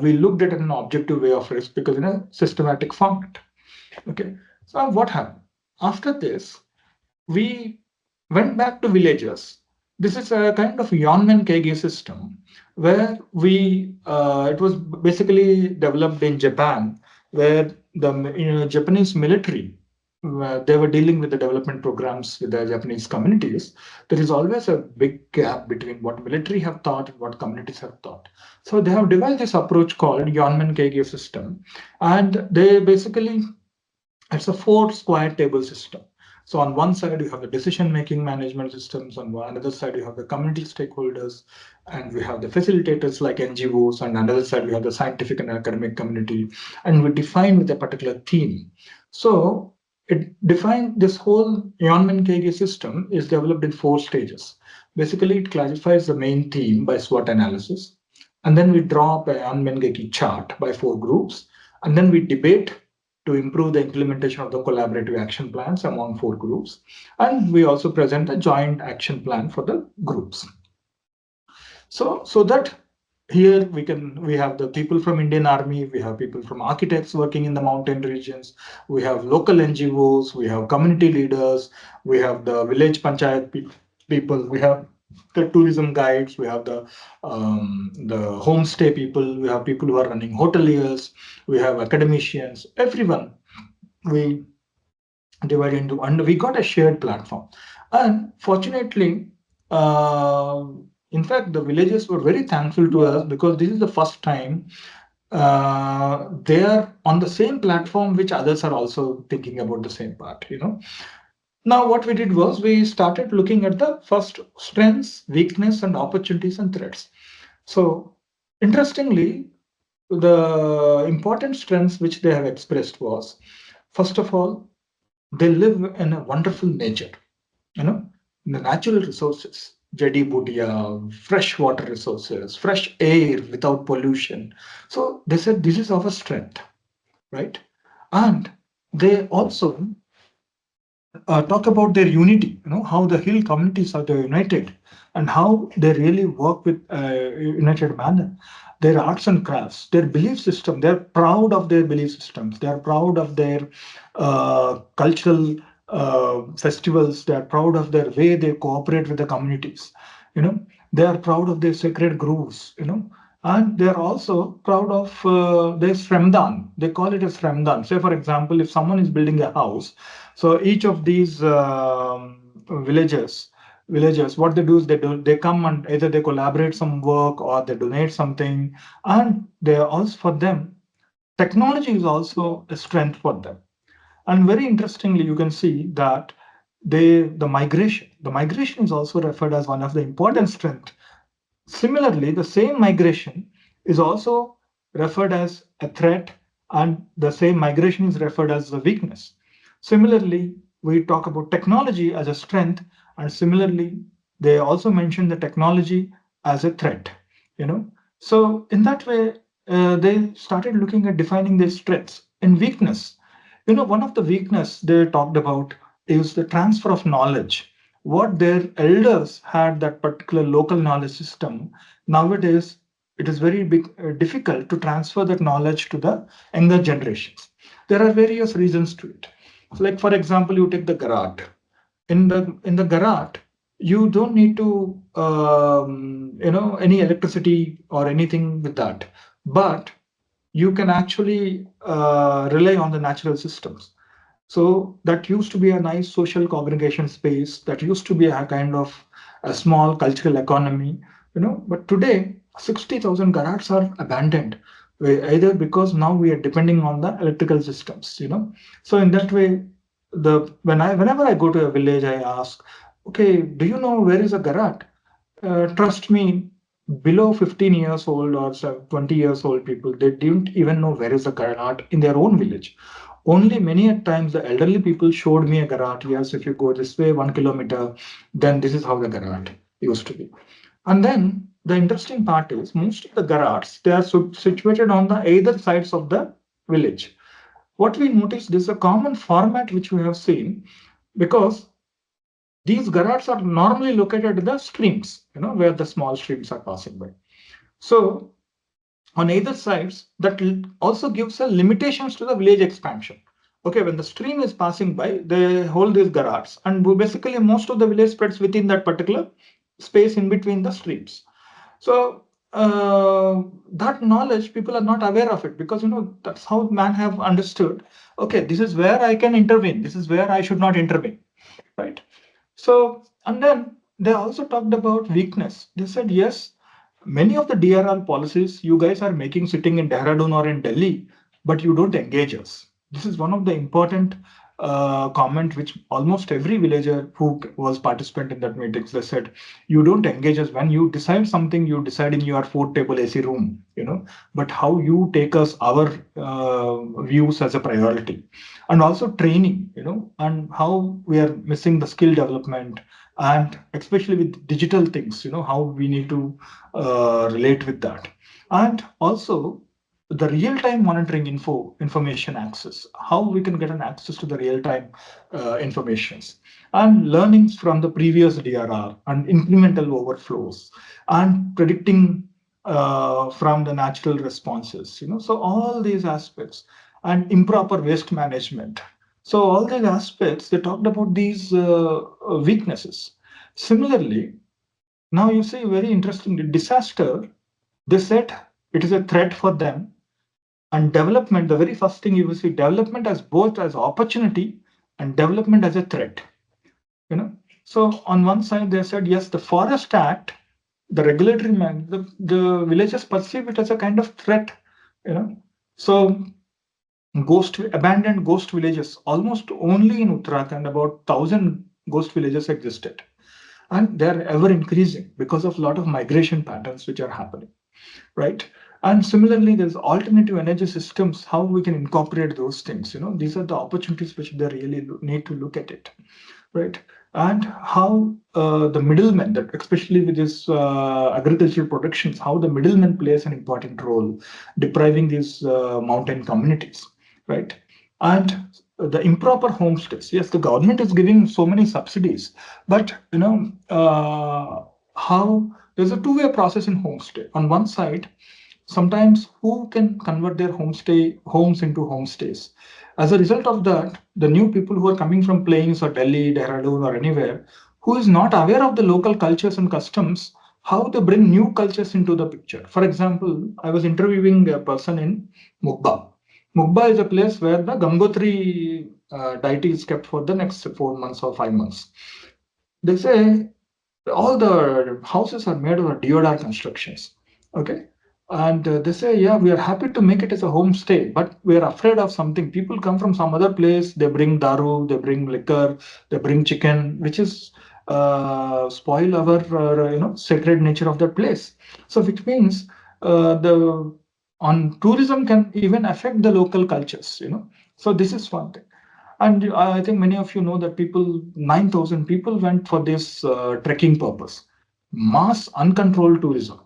B: we looked at in an objective way of risk, because in a systematic format. Okay. So what happened? After this, we went back to villages. This is a kind of Yonmen Keige system, where it was basically developed in Japan, where the Japanese military they were dealing with the development programs with the Japanese communities, there is always a big gap between what military have thought and what communities have thought. So they have devised this approach called Yonmen Keige system, and they basically it's a four square table system. So on one side you have the decision making management systems, on another side you have the community stakeholders, and we have the facilitators like NGOs, and on another side we have the scientific and academic community, and we define with a particular theme. So it defined this whole Yeoman Keige system is developed in four stages. Basically, it classifies the main theme by SWOT analysis, and then we draw up a Yeoman chart by four groups, and then we debate to improve the implementation of the collaborative action plans among four groups. And we also present a joint action plan for the groups. So that here we have the people from Indian Army, we have people from architects working in the mountain regions, we have local NGOs, we have community leaders, we have the village panchayat people, we have the tourism guides, we have the homestay people, we have people who are running hoteliers, we have academicians, everyone we divided into, and we got a shared platform. And fortunately, uh, in fact, the villagers were very thankful to us because this is the first time they are on the same platform which others are also thinking about the same part, you know. Now, what we did was we started looking at the first strengths, weakness, and opportunities and threats. So, interestingly, the important strengths which they have expressed was, first of all, they live in a wonderful nature, you know, the natural resources, jadi budia, fresh water resources, fresh air without pollution. So they said this is our strength, right? And they also talk about their unity, you know, how the hill communities are united and how they really work with united manner. Their arts and crafts, their belief system, they're proud of their belief systems. They're proud of their cultural festivals. They're proud of their way they cooperate with the communities. You know, they are proud of their sacred groves, you know, and they're also proud of their Sremdan. They call it a Sremdan. Say, for example, if someone is building a house, so each of these villagers, what they do is they come and either they collaborate some work or they donate something, and they also for them technology is also a strength for them. And very interestingly, you can see that the migration is also referred as one of the important strength. Similarly, the same migration is also referred as a threat, and the same migration is referred as a weakness. Similarly, we talk about technology as a strength, and similarly, they also mention the technology as a threat. You know, so in that way, they started looking at defining their strengths and weakness. You know, one of the weakness they talked about is the transfer of knowledge. What their elders had, that particular local knowledge system, nowadays it is very difficult to transfer that knowledge to the younger generations. There are various reasons to it. Like for example, you take the garat. In the garat, you don't need to any electricity or anything with that, but you can actually rely on the natural systems. So that used to be a nice social congregation space. That used to be a kind of a small cultural economy, you know. But today, 60,000 garages are abandoned, either because now we are depending on the electrical systems, you know. So in that way, whenever I go to a village, I ask, okay, do you know where is a garage? Trust me, below 15 years old or 20 years old people, they didn't even know where is a garage in their own village. Only many a times the elderly people showed me a garage. Yes, if you go this way 1 kilometer, then this is how the garage used to be. And then the interesting part is most of the garages, they are situated on the either sides of the village. What we noticed, this is a common format which we have seen, because these garages are normally located at the streams, you know, where the small streams are passing by. So on either sides, that also gives a limitations to the village expansion. Okay, when the stream is passing by, they hold these garages, and basically most of the village spreads within that particular space in between the streams. So that knowledge, people are not aware of it, because that's how man have understood. Okay, this is where I can intervene. This is where I should not intervene, right? So, and then they also talked about weakness. They said, yes, many of the DRR policies you guys are making sitting in Dehradun or in Delhi, but you don't engage us. This is one of the important comment which almost every villager who was participant in that meetings, they said, you don't engage us. When you decide something, you decide in your 4 table AC room, but how you take us our views as a priority. And also training, and how we are missing the skill development, and especially with digital things, how we need to relate with that. And also the real-time monitoring information access, how we can get an access to the real-time informations, and learnings from the previous DRR, and incremental overflows, and predicting from the natural responses, so all these aspects, and improper waste management. So all these aspects, they talked about these weaknesses. Similarly, now you see very interesting disaster, they said it is a threat for them. And development, the very first thing you will see, development as both as opportunity and development as a threat. So on one side they said, yes, the Forest Act, the regulatory man, the villagers perceive it as a kind of threat. So abandoned ghost villages, almost only in Uttarakhand, about 1,000 ghost villages existed. And they're ever increasing because of a lot of migration patterns which are happening, right? And similarly, there's alternative energy systems, how we can incorporate those things. These are the opportunities which they really need to look at it, right? And how the middlemen, that especially with this agricultural productions, how the middleman plays an important role, depriving these mountain communities, right? And the improper homestays. Yes, the government is giving so many subsidies, but how there's a two-way process in homestay. On one side, sometimes who can convert their homes into homestays. As a result of that, the new people who are coming from plains or Delhi, Dehradun, or anywhere, who is not aware of the local cultures and customs, how they bring new cultures into the picture. For example, I was interviewing a person in Mukba. Mukba is a place where the Gangotri deity is kept for the next 4 months or 5 months. They say all the houses are made of deodar constructions. Okay. And they say, yeah, we are happy to make it as a homestay, but we are afraid of something. People come from some other place, they bring daru, they bring liquor, they bring chicken, which is spoil our sacred nature of that place. So which means the on tourism can even affect the local cultures. So this is one thing. And I think many of you know that 9,000 people went for this trekking purpose. Mass uncontrolled tourism.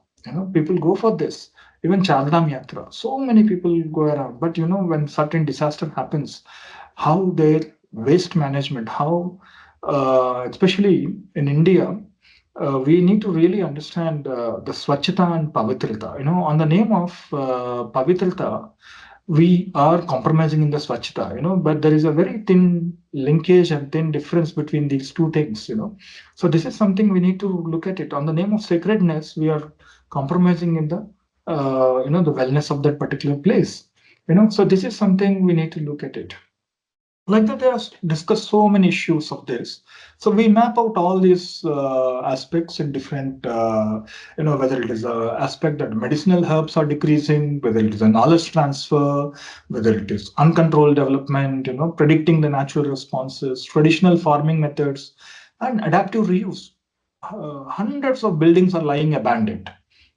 B: People go for this. Even Chardham Yatra. So many people go around. But when certain disaster happens, how their waste management, how, especially in India, we need to really understand the Swachhata and Pavitrata. On the name of Pavitrata, we are compromising in the Swachhata, but there is a very thin linkage and thin difference between these two things, So this is something we need to look at it. On the name of sacredness, we are compromising in the, the wellness of that particular place, So this is something we need to look at it. Like that, they have discussed so many issues of this. So we map out all these aspects in different, whether it is a aspect that medicinal herbs are decreasing, whether it is a knowledge transfer, whether it is uncontrolled development, predicting the natural responses, traditional farming methods, and adaptive reuse. Hundreds of buildings are lying abandoned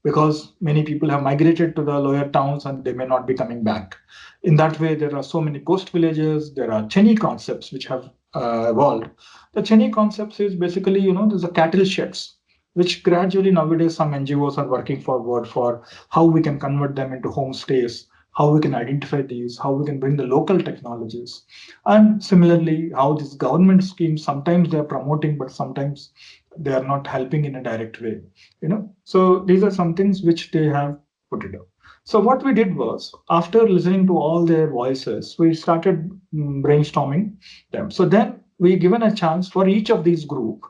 B: because many people have migrated to the lower towns and they may not be coming back. In that way, there are so many ghost villages. There are Cheni concepts which have evolved. The Cheni concepts is basically, there's a cattle sheds, which gradually nowadays some NGOs are working forward for how we can convert them into homestays, how we can identify these, how we can bring the local technologies. And similarly, how these government schemes, sometimes they are promoting, but sometimes they are not helping in a direct way. So these are some things which they have put it up. So what we did was, after listening to all their voices, we started brainstorming them. So then we given a chance for each of these group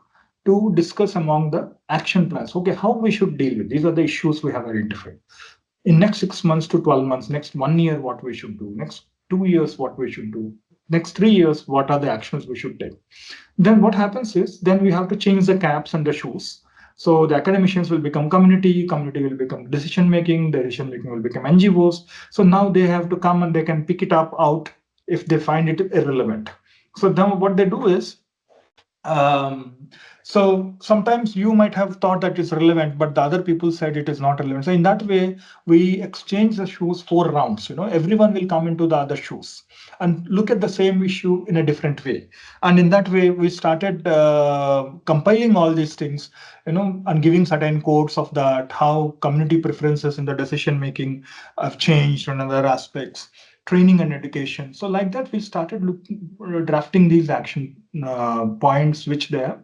B: to discuss among the action plans. Okay, how we should deal with these are the issues we have identified. In next 6 months to 12 months, next 1 year, what we should do, next 2 years, what we should do, next 3 years, what are the actions we should take. Then what happens is then we have to change the caps and the shoes. So the academicians will become community, community will become decision making, decision making will become NGOs. So now they have to come and they can pick it up out if they find it irrelevant. So now what they do is um, so sometimes you might have thought that it's relevant, but the other people said it is not relevant. So in that way, we exchange the shoes 4 rounds. Everyone will come into the other shoes and look at the same issue in a different way. And in that way, we started compiling all these things, and giving certain codes of that, how community preferences in the decision making have changed and other aspects, training and education. So like that, we started drafting these action points which they have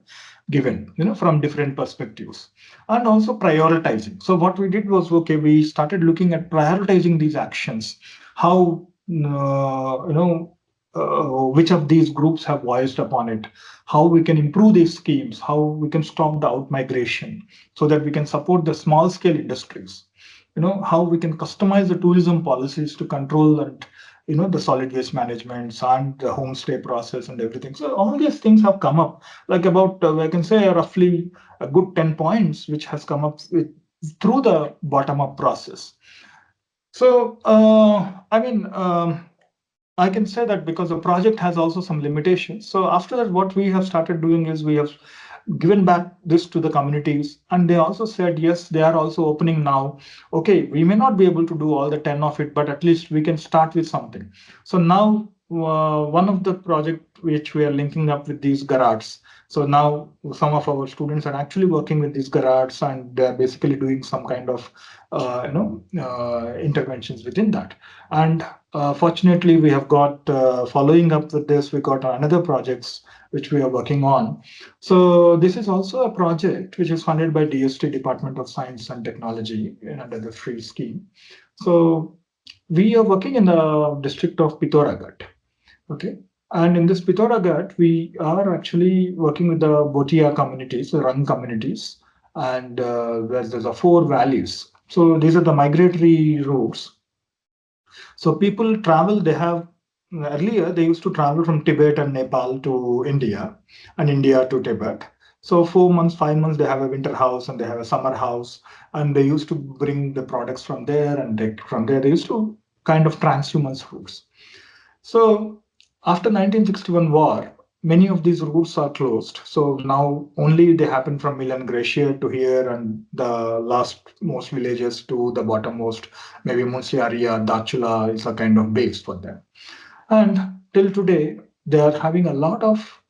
B: given, from different perspectives, and also prioritizing. So what we did was, okay, we started looking at prioritizing these actions, how which of these groups have voiced upon it, how we can improve these schemes, how we can stop the out migration, so that we can support the small scale industries, how we can customize the tourism policies to control and the solid waste management and the homestay process and everything. So all these things have come up, like about I can say roughly a good 10 points which has come up through the bottom up process. So I can say that because the project has also some limitations. So after that, what we have started doing is we have given back this to the communities, and they also said yes, they are also opening now. Okay, we may not be able to do all the 10 of it, but at least we can start with something. So now one of the project which we are linking up with these garages. So now some of our students are actually working with these garages, and they're basically doing some kind of interventions within that. And fortunately, we have got following up with this, we got another projects which we are working on. So this is also a project which is funded by DST, Department of Science and Technology, under the free scheme. So we are working in the district of Pithoragarh. Okay. And in this Pithoragarh, we are actually working with the Bhotia communities, the Rang communities, and there's a 4 valleys. So these are the migratory routes. So people travel, they have earlier they used to travel from Tibet and Nepal to India and India to Tibet. So 4 months, 5 months, they have a winter house and they have a summer house, and they used to bring the products from there, and from there they used to kind of transhumance routes. So after 1961 war, many of these routes are closed. So now only they happen from Milan Glacier to here, and the last most villages to the bottommost, maybe Munsiaria, Dachula is a kind of base for them. And till today, they are having a lot of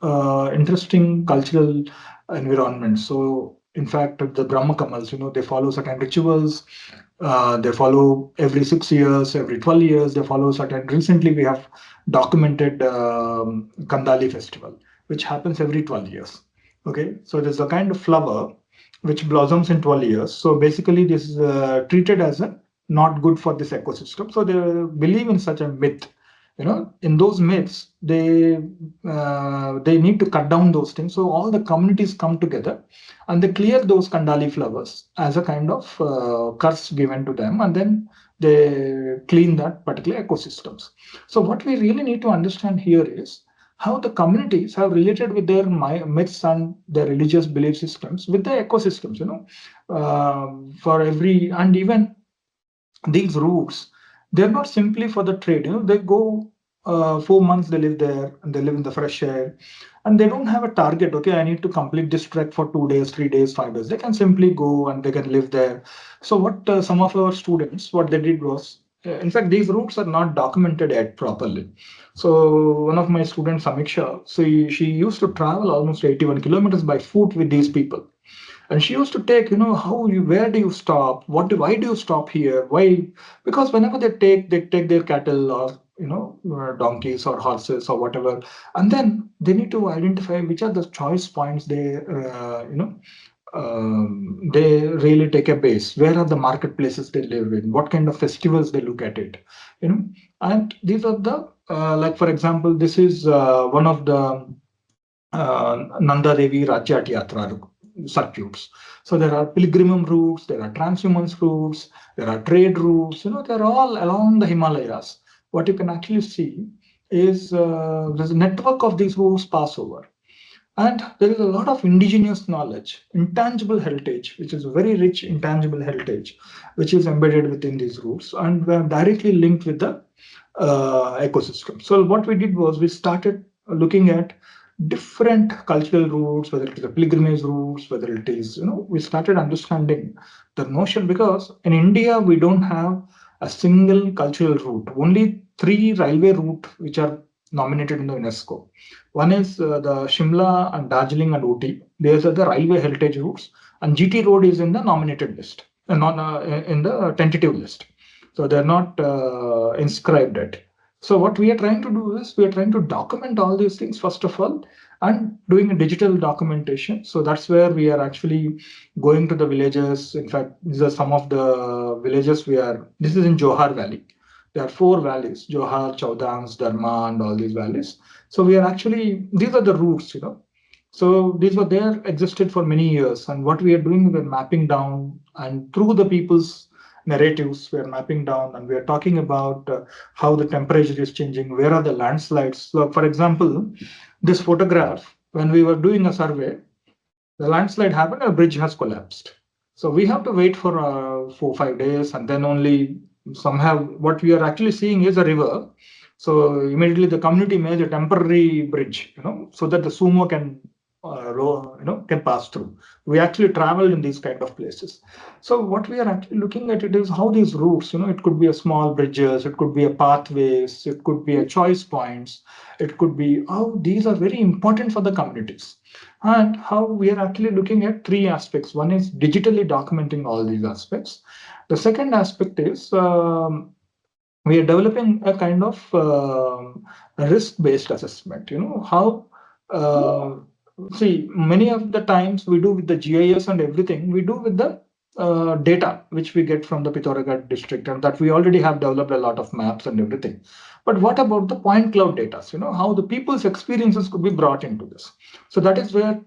B: interesting cultural environments. So, in fact, the Brahma Kamals, they follow certain rituals. They follow every 6 years, every 12 years, they follow certain. Recently, we have documented Kandali festival, which happens every 12 years. Okay, so there's a kind of flower which blossoms in 12 years. So basically, this is treated as a not good for this ecosystem. So they believe in such a myth. In those myths, they need to cut down those things. So all the communities come together and they clear those Kandali flowers as a kind of curse given to them, and then they clean that particular ecosystems. So what we really need to understand here is how the communities have related with their myths and their religious belief systems with the ecosystems. For every, and even these routes, they're not simply for the trade. They go 4 months, they live there and they live in the fresh air, and they don't have a target. Okay, I need to complete this trek for 2 days, 3 days, 5 days. They can simply go and they can live there. So what some of our students, what they did was, in fact, these routes are not documented yet properly. So one of my students, Samiksha, so she used to travel almost 81 kilometers by foot with these people, and she used to take, where do you stop, why do you stop here, why? Because whenever they take their cattle, or donkeys or horses or whatever, and then they need to identify which are the choice points they really take a base. Where are the marketplaces they live in? What kind of festivals they look at it? And these are the like, for example, this is one of the Nanda Devi Rajyat Yatra circuits. So there are pilgrim routes, there are transhumance routes, there are trade routes, they're all along the Himalayas. What you can actually see is there's a network of these routes pass over. And there is a lot of indigenous knowledge, intangible heritage, which is very rich intangible heritage, which is embedded within these routes and we are directly linked with the ecosystem. So what we did was we started looking at different cultural routes, whether it is a pilgrimage routes, whether it is, we started understanding the notion because in India, we don't have a single cultural route, only three railway routes which are nominated in the UNESCO. One is the Shimla and Darjeeling and Ooty. These are the railway heritage routes, and GT Road is in the nominated list, not in the tentative list. So they're not inscribed yet. So what we are trying to do is we are trying to document all these things first of all, and doing a digital documentation. So that's where we are actually going to the villages. In fact, these are some of the villages we are. This is in Johar Valley. There are four valleys: Johar, Chaudhans, Dharma, and all these valleys. So we are actually, these are the routes. So these were there, existed for many years. And what we are doing, we're mapping down, and through the people's narratives, we're mapping down and we are talking about how the temperature is changing, where are the landslides. So for example, this photograph, when we were doing a survey, the landslide happened, a bridge has collapsed. So we have to wait for 4 or 5 days, and then only somehow what we are actually seeing is a river. So immediately the community made a temporary bridge, so that the sumo can, can pass through. We actually traveled in these kind of places. So what we are actually looking at it is how these routes, it could be a small bridges, it could be a pathways, it could be a choice points, it could be how these are very important for the communities and how we are actually looking at three aspects. One is digitally documenting all these aspects. The second aspect is we are developing a kind of risk-based assessment. How see many of the times we do with the GIS and everything, we do with the data which we get from the Pithoragarh district, and that we already have developed a lot of maps and everything. But what about the point cloud data? How the people's experiences could be brought into this. So that is where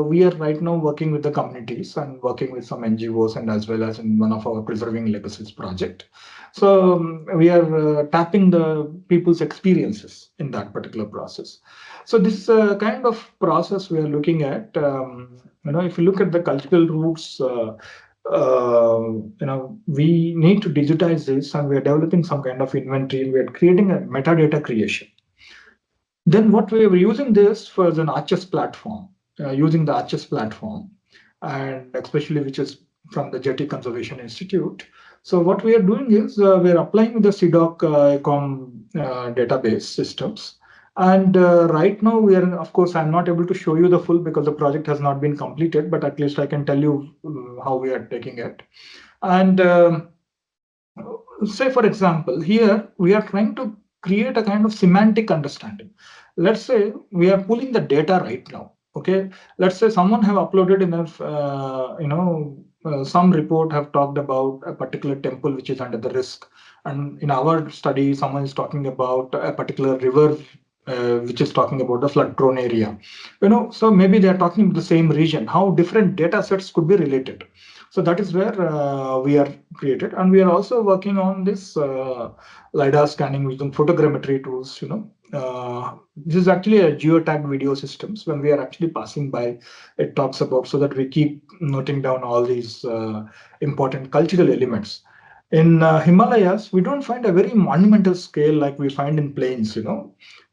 B: we are right now working with the communities and working with some NGOs and as well as in one of our preserving legacies project. So we are tapping the people's experiences in that particular process. So this is a kind of process we are looking at. If you look at the cultural roots, we need to digitize this, and we are developing some kind of inventory, and we are creating a metadata creation. Then what we were using this for an Arches platform, using the Arches platform, and especially which is from the Jetty Conservation Institute. So what we are doing is we are applying the CDOC ECOM database systems. And right now we are, of course, I'm not able to show you the full because the project has not been completed, but at least I can tell you how we are taking it. And say, for example, here we are trying to create a kind of semantic understanding. Let's say we are pulling the data right now. Okay, let's say someone have uploaded enough, some report have talked about a particular temple which is under the risk, and in our study, someone is talking about a particular river. Which is talking about the flood prone area, so maybe they are talking about the same region. How different data sets could be related. So that is where we are created, and we are also working on this lidar scanning using photogrammetry tools. This is actually a geotagged video systems. When we are actually passing by, it talks about, so that we keep noting down all these important cultural elements. In Himalayas, we don't find a very monumental scale like we find in plains.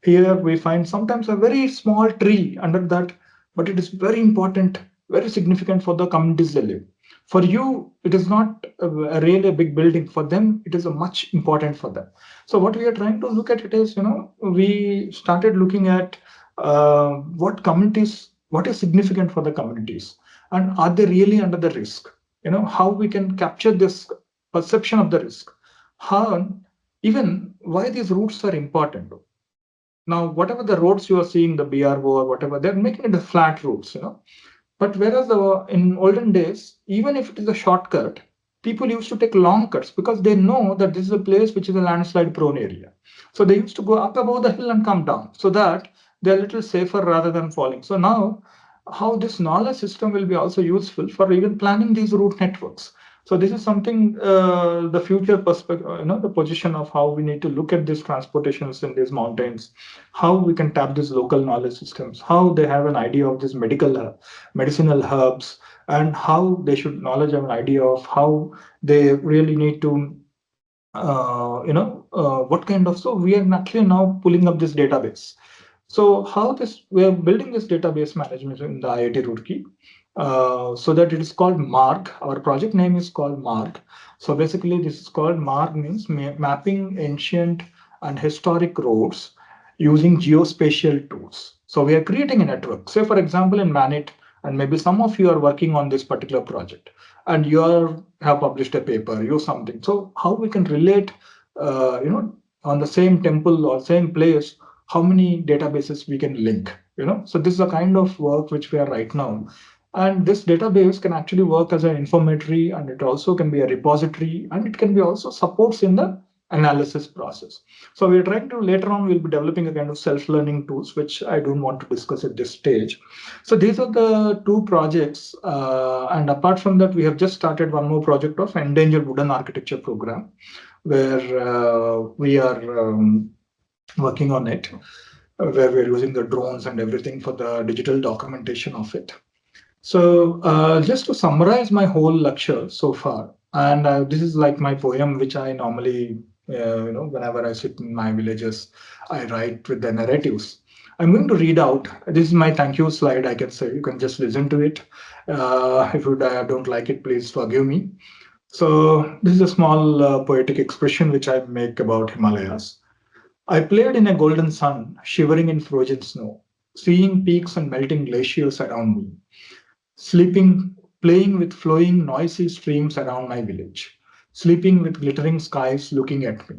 B: Here we find sometimes a very small tree under that, but it is very important, very significant for the communities they live. For you, it is not really a big building. For them, it is a much important for them. So what we are trying to look at it is, we started looking at what communities, what is significant for the communities, and are they really under the risk? How we can capture this perception of the risk. How, even why these routes are important. Now, whatever the roads you are seeing, the BRO or whatever, they're making it a flat routes. But whereas in olden days, even if it is a shortcut, people used to take long cuts because they know that this is a place which is a landslide prone area. So they used to go up above the hill and come down, so that they're a little safer rather than falling. So now, how this knowledge system will be also useful for even planning these route networks. So this is something, the future perspective, the position of how we need to look at these transportations in these mountains, how we can tap these local knowledge systems, how they have an idea of these medicinal herbs, and how they should knowledge have an idea of how they really need to what kind of, so we are actually now pulling up this database. So how this, we are building this database management in the IIT Roorkee, so that it is called mark. Our project name is called mark. So basically this is called mark, means mapping ancient and historic roads using geospatial tools. So we are creating a network, say for example in MANIT, and maybe some of you are working on this particular project, and have published a paper, you something. So how we can relate, on the same temple or same place, how many databases we can link. So this is a kind of work which we are right now. And this database can actually work as an informatory, and it also can be a repository, and it can be also supports in the analysis process. So we're trying to, later on we'll be developing a kind of self-learning tools, which I don't want to discuss at this stage. So these are the two projects, and apart from that, we have just started one more project of endangered wooden architecture program, where we are working on it, where we're using the drones and everything for the digital documentation of it. So just to summarize my whole lecture so far, and this is like my poem, which I normally, whenever I sit in my villages, I write with the narratives. I'm going to read out. This is my thank you slide, I can say. You can just listen to it. If you don't like it, please forgive me. So this is a small poetic expression which I make about Himalayas. I played in a golden sun, shivering in frozen snow, seeing peaks and melting glaciers around me, sleeping, playing with flowing, noisy streams around my village, sleeping with glittering skies looking at me.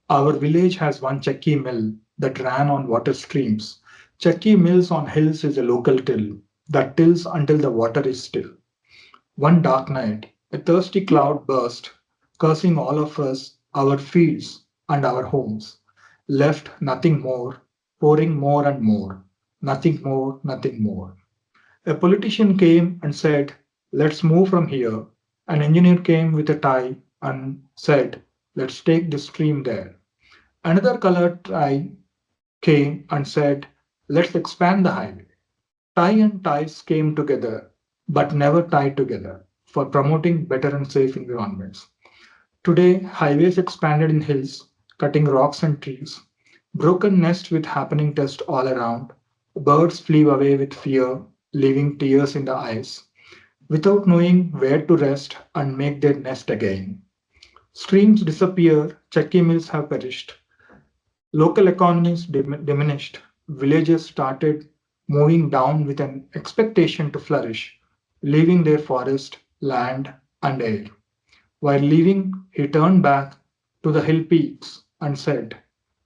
B: Our village has one Chakki mill that ran on water streams. Chakki mills on hills is a local till that tills until the water is still. One dark night, a thirsty cloud burst, cursing all of us, our fields, and our homes. Left nothing more, pouring more and more. Nothing more, nothing more. A politician came and said, let's move from here. An engineer came with a tie and said, let's take the stream there. Another colored tie came and said, let's expand the highway. Tie and ties came together, but never tied together for promoting better and safe environments. Today, highways expanded in hills, cutting rocks and trees. Broken nest with happening dust all around. Birds flew away with fear, leaving tears in the eyes, without knowing where to rest and make their nest again. Streams disappear, Chakki mills have perished. Local economies diminished. Villages started moving down with an expectation to flourish, leaving their forest, land, and air. While leaving, he turned back to the hill peaks and said,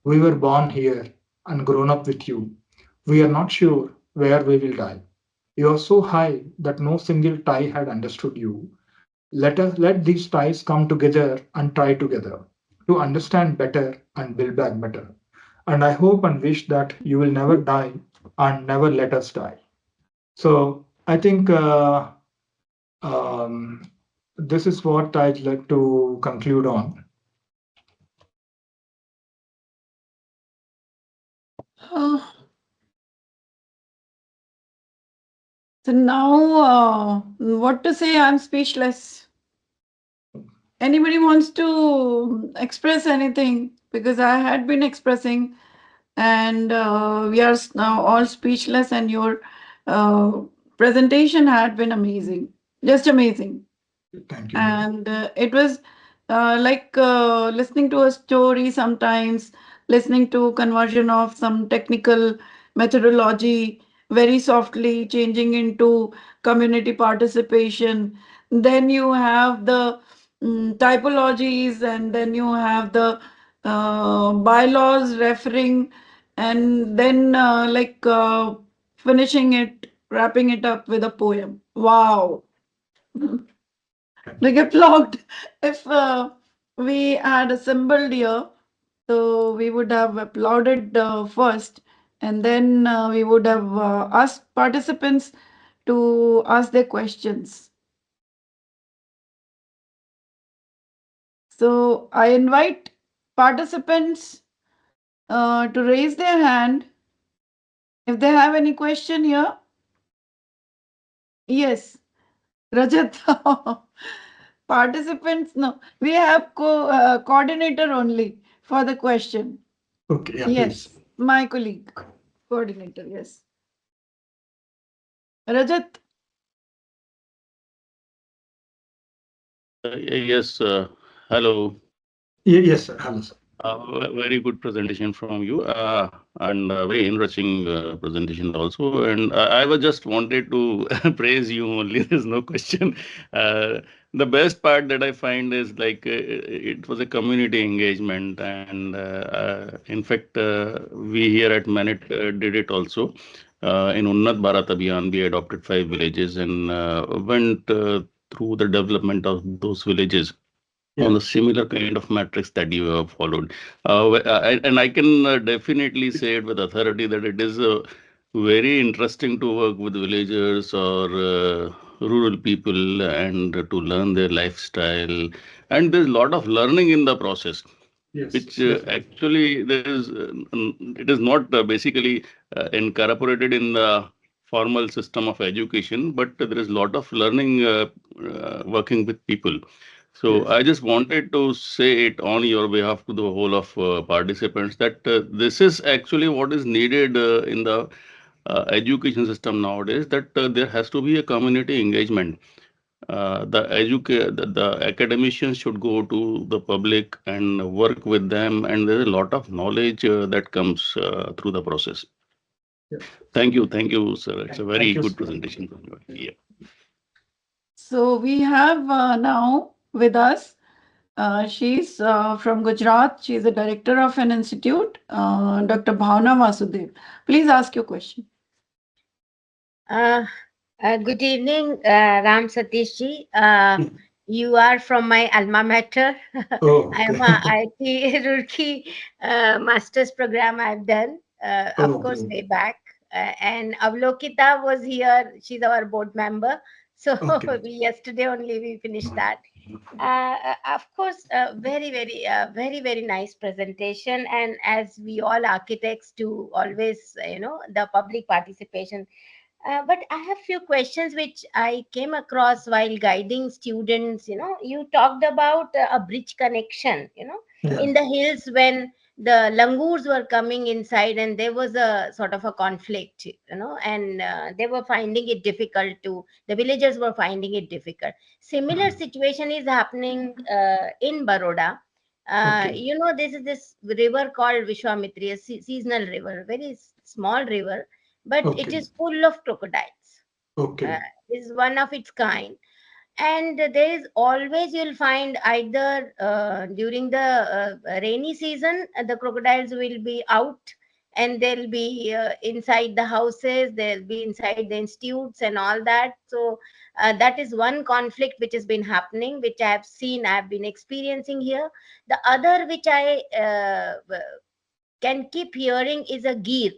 B: we were born here and grown up with you. We are not sure where we will die. You are so high that no single tie had understood you. Let these ties come together and try together to understand better and build back better. And I hope and wish that you will never die and never let us die. So I think um, this is what I'd like to conclude on.
A: Uh, so now, what to say? I'm speechless. Anybody wants to express anything? Because I had been expressing, and we are now all speechless, and your uh, presentation had been amazing, just amazing.
B: Thank you.
A: And it was like listening to a story sometimes, listening to conversion of some technical methodology very softly changing into community participation. Then you have the typologies, and then you have the bylaws referring, and then finishing it, wrapping it up with a poem. Wow. Like applaud. If we had assembled here, so we would have applauded first, and then we would have asked participants to ask their questions. So I invite participants to raise their hand if they have any question here. Yes, Rajat. Participants, no. We have coordinator only for the question.
B: Okay, yeah, please.
A: Yes, my colleague, coordinator. Yes, Rajat.
C: Yes, hello.
B: Yes, sir. Hello, sir.
C: Very good presentation from you, and very enriching presentation also. And I was just wanted to praise you only. There's no question. Uh, the best part that I find is like it was a community engagement, and in fact, we here at MANIT did it also. In Unnat Bharat Abhiyan, we adopted 5 villages and went through the development of those villages on
B: Yeah.
C: the similar kind of metrics that you have followed. And I can definitely say it with authority that it is very interesting to work with villagers or rural people and to learn their lifestyle. And there's a lot of learning in the process,
B: Yes,
C: which
B: definitely.
C: actually there is it is not basically incorporated in the formal system of education, but there is a lot of learning working with people. So
B: Yes.
C: I just wanted to say it on your behalf to the whole of participants that this is actually what is needed in the education system nowadays, that there has to be a community engagement. The academicians should go to the public and work with them, and there's a lot of knowledge that comes through the process.
B: Yeah.
C: Thank you, sir. It's a very
B: Thank you,
C: good
B: sir.
C: presentation from you. Yeah.
A: So we have now with us. She's from Gujarat. She's a director of an institute, Dr. Bhavna Vasudev. Please ask your question.
D: Uh, Good evening, Ramsateesh ji.
B: Mm.
D: You are from my alma mater.
B: Oh,
D: I am
B: okay.
D: a IT Roorkee master's program I've done, of
B: Oh,
D: course,
B: great.
D: way back. And Avlokita was here. She's our board member. So
B: Okay.
D: yesterday only we finished that. Of course, very, very nice presentation. And as we all architects do, always, the public participation, but I have few questions which I came across while guiding students. You talked about a bridge connection,
B: Yeah.
D: in the hills when the langurs were coming inside and there was a sort of a conflict, and they were finding it difficult to, the villagers were finding it difficult. Similar
B: Mm.
D: situation is happening in Baroda.
B: Okay.
D: This is this river called Vishwamitri, a seasonal river, very small river, but it
B: Okay.
D: is full of crocodiles. Uh,
B: Okay.
D: this is one of its kind. And there is always, you'll find either during the rainy season, the crocodiles will be out, and they'll be inside the houses, they'll be inside the institutes and all that. So that is one conflict which has been happening, which I have seen, I have been experiencing here. The other which I can keep hearing is a gear.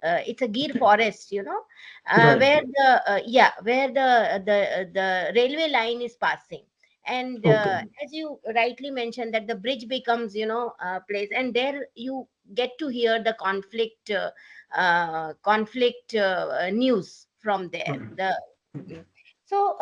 D: It's a gear
B: Okay.
D: forest,
B: Right.
D: where the railway line is passing. And
B: Okay.
D: as you rightly mentioned, that the bridge becomes, place, and there you get to hear the conflict news from there.
B: Right.
D: So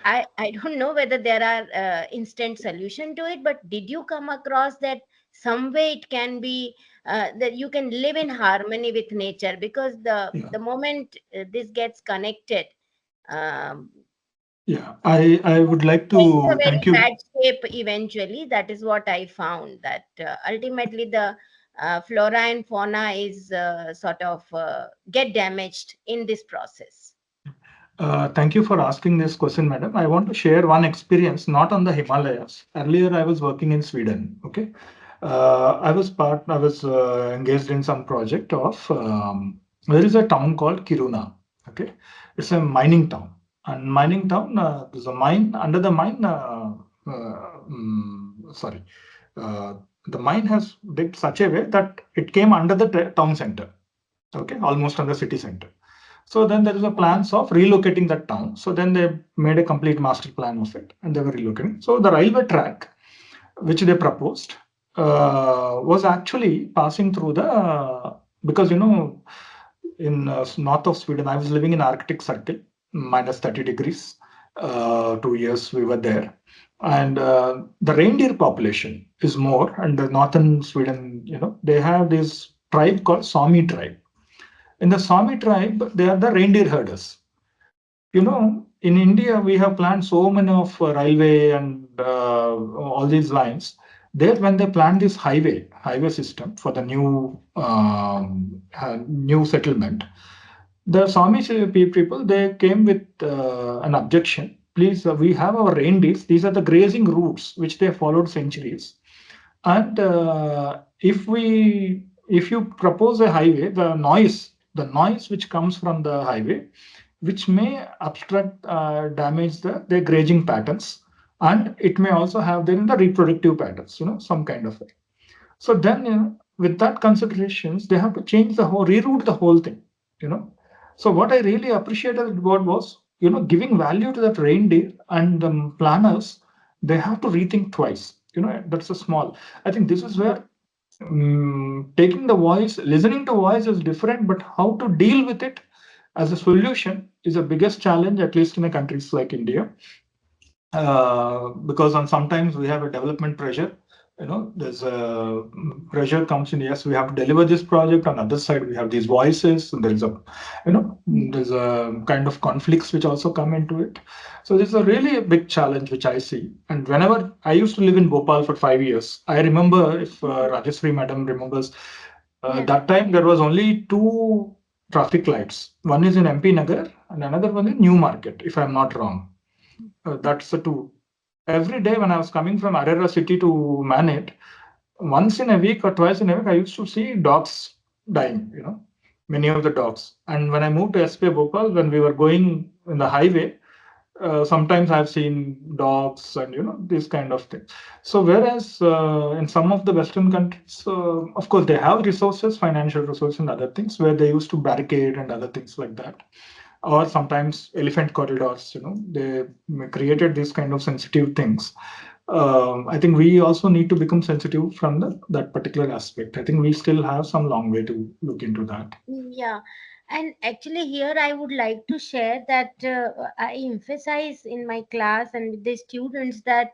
D: I don't know whether there are instant solution to it, but did you come across that some way it can be that you can live in harmony with nature? Because the
B: Yeah.
D: the moment this gets connected, um,
B: Yeah. I would like
D: it's a
B: to
D: very
B: thank you.
D: bad shape eventually. That is what I found, that ultimately the flora and fauna is sort of get damaged in this process.
B: Thank you for asking this question, madam. I want to share one experience, not on the Himalayas. Earlier, I was working in Sweden. Okay. I was engaged in some project of, there is a town called Kiruna. Okay. It's a mining town. And mining town, there's a mine, under the mine, sorry, uh, the mine has digged such a way that it came under the town center. okay, almost on the city center. So then there is a plans of relocating that town. So then they made a complete master plan of it and they were relocating. So the railway track, which they proposed, was actually passing through the, because in north of Sweden, I was living in Arctic Circle, minus 30 degrees. 2 years we were there. And the reindeer population is more. And the northern Sweden, they have this tribe called Sami tribe. In the Sami tribe, they are the reindeer herders. In India, we have planned so many of railway and all these lines. There, when they planned this highway system for the new settlement, the Sami people, they came with an objection. Please, we have our reindeers. These are the grazing routes which they followed centuries. And if you propose a highway, the noise which comes from the highway, which may obstruct, damage their grazing patterns, and it may also have then the reproductive patterns, some kind of way. So then, with that considerations, they have to reroute the whole thing, you know. So what I really appreciated about was, giving value to that reindeer, and the planners, they have to rethink twice. That's a small. I think this is where taking the voice, listening to voice is different, but how to deal with it as a solution is the biggest challenge, at least in a countries like India. Because sometimes we have a development pressure. There's a pressure comes in. Yes, we have to deliver this project. On the other side, we have these voices, and there's a kind of conflicts which also come into it. So this is a really a big challenge which I see. And whenever I used to live in Bhopal for 5 years, I remember, if Rajeshri madam remembers, that time there was only two traffic lights. One is in MP Nagar and another one in New Market, if I'm not wrong. That's the two. Every day when I was coming from Arera city to Manit, once in a week or twice in a week, I used to see dogs dying, many of the dogs. And when I moved to SP Bhopal, when we were going in the highway, sometimes I've seen dogs and, this kind of thing. So whereas in some of the Western countries, of course, they have resources, financial resources and other things where they used to barricade and other things like that. Or sometimes elephant corridors, they created these kind of sensitive things. I think we also need to become sensitive from that particular aspect. I think we still have some long way to look into that.
D: Yeah, and actually, here I would like to share that I emphasize in my class and with the students that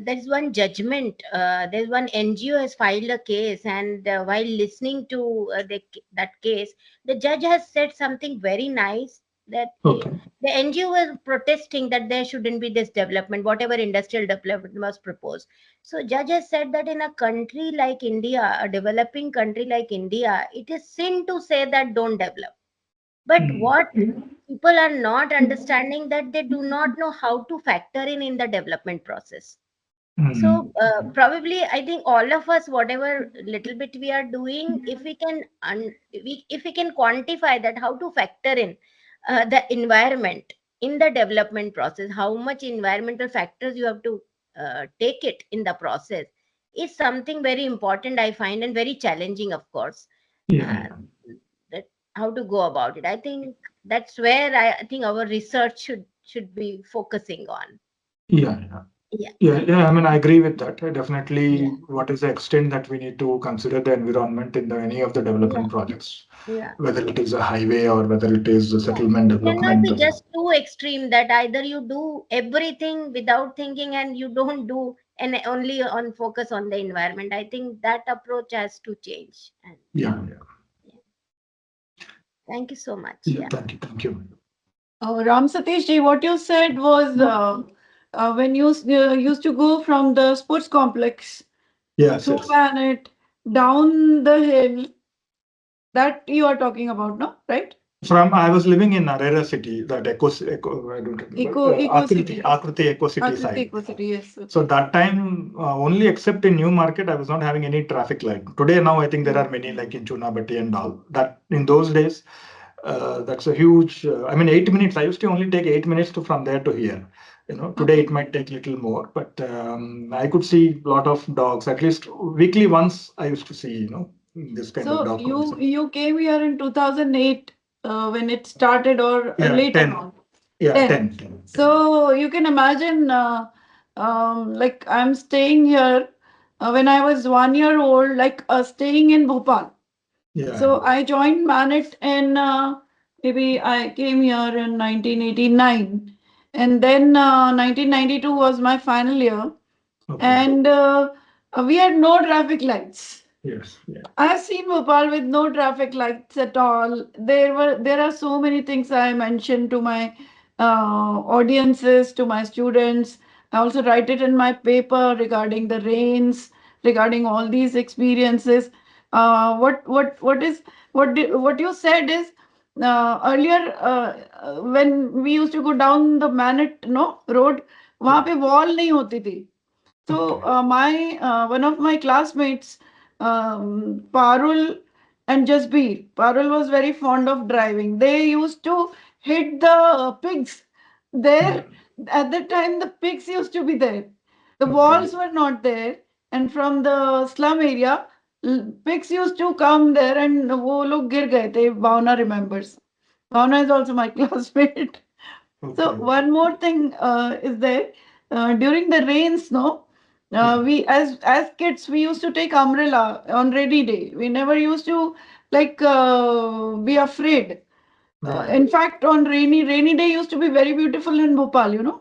D: there's one judgment. There's one NGO has filed a case, and while listening to that case, the judge has said something very nice, that
B: Okay.
D: the NGO was protesting that there shouldn't be this development, whatever industrial development was proposed. So judge has said that in a country like India, a developing country like India, it is sin to say that don't develop. But what people are not understanding, that they do not know how to factor in the development process. So probably I think all of us, whatever little bit we are doing, if we can if we can quantify that, how to factor in the environment in the development process, how much environmental factors you have to take it in the process, is something very important, I find, and very challenging, of course.
B: Yeah.
D: That how to go about it. I think that's where I think our research should be focusing on.
B: Yeah.
D: Yeah.
B: Yeah. I mean, I agree with that. Definitely,
D: Yeah.
B: what is the extent that we need to consider the environment in any of the development
D: Yeah.
B: projects,
D: Yeah.
B: whether it is a highway or whether it is a
D: Yeah,
B: settlement
D: it cannot
B: development.
D: be just too extreme that either you do everything without thinking and you don't do and only on focus on the environment. I think that approach has to change. And
B: Yeah.
D: yeah. Thank you so much.
B: Yeah.
D: Yeah.
B: Thank you.
A: Ramsateesh ji, what you said was when you used to go from the sports complex
B: Yes.
A: through Planet down the hill, that you are talking about, no? Right?
B: I was living in Arera city, that I don't remember.
A: Eco City.
B: Akriti Eco City
A: Akriti
B: side.
A: Eco City, yes.
B: So that time, only except in New Market, I was not having any traffic light. Today, now I think there are many like in Chunabati and all. That in those days, that's a huge. I mean, 8 minutes. I used to only take 8 minutes from there to here. Today it might take little more, but I could see a lot of dogs. At least weekly once, I used to see. this kind of
A: So
B: documents.
A: you came here in 2008 when it started, or
B: Yeah,
A: later
B: 10.
A: on?
B: Yeah,
A: 10.
B: 10. 10.
A: So you can imagine, like I'm staying here when I was 1 year old, like staying in Bhopal.
B: Yeah.
A: So I joined MANIT in maybe I came here in 1989, and then 1992 was my final year,
B: Okay.
A: and we had no traffic lights.
B: Yes. Yeah.
A: I've seen Bhopal with no traffic lights at all. There are so many things I mentioned to my audiences, to my students. I also write it in my paper regarding the rains, regarding all these experiences. What you said is earlier when we used to go down the Manit road, वहाँ पे wall नहीं होती थी. So
B: Okay.
A: my one of my classmates, Parul and Jasbir, Parul was very fond of driving. They used to hit the pigs. There, at that time, the pigs used to be there. The
B: Okay.
A: walls were not there, and from the slum area, pigs used to come there, and वो लोग गिर गए थे. Bhavna remembers. Bhavna is also my classmate. So
B: Okay.
A: one more thing is there during the rains, no,
B: Yeah.
A: we as kids we used to take umbrella on rainy day. We never used to like be afraid.
B: Right.
A: In fact, on rainy day used to be very beautiful in Bhopal,
B: Yeah.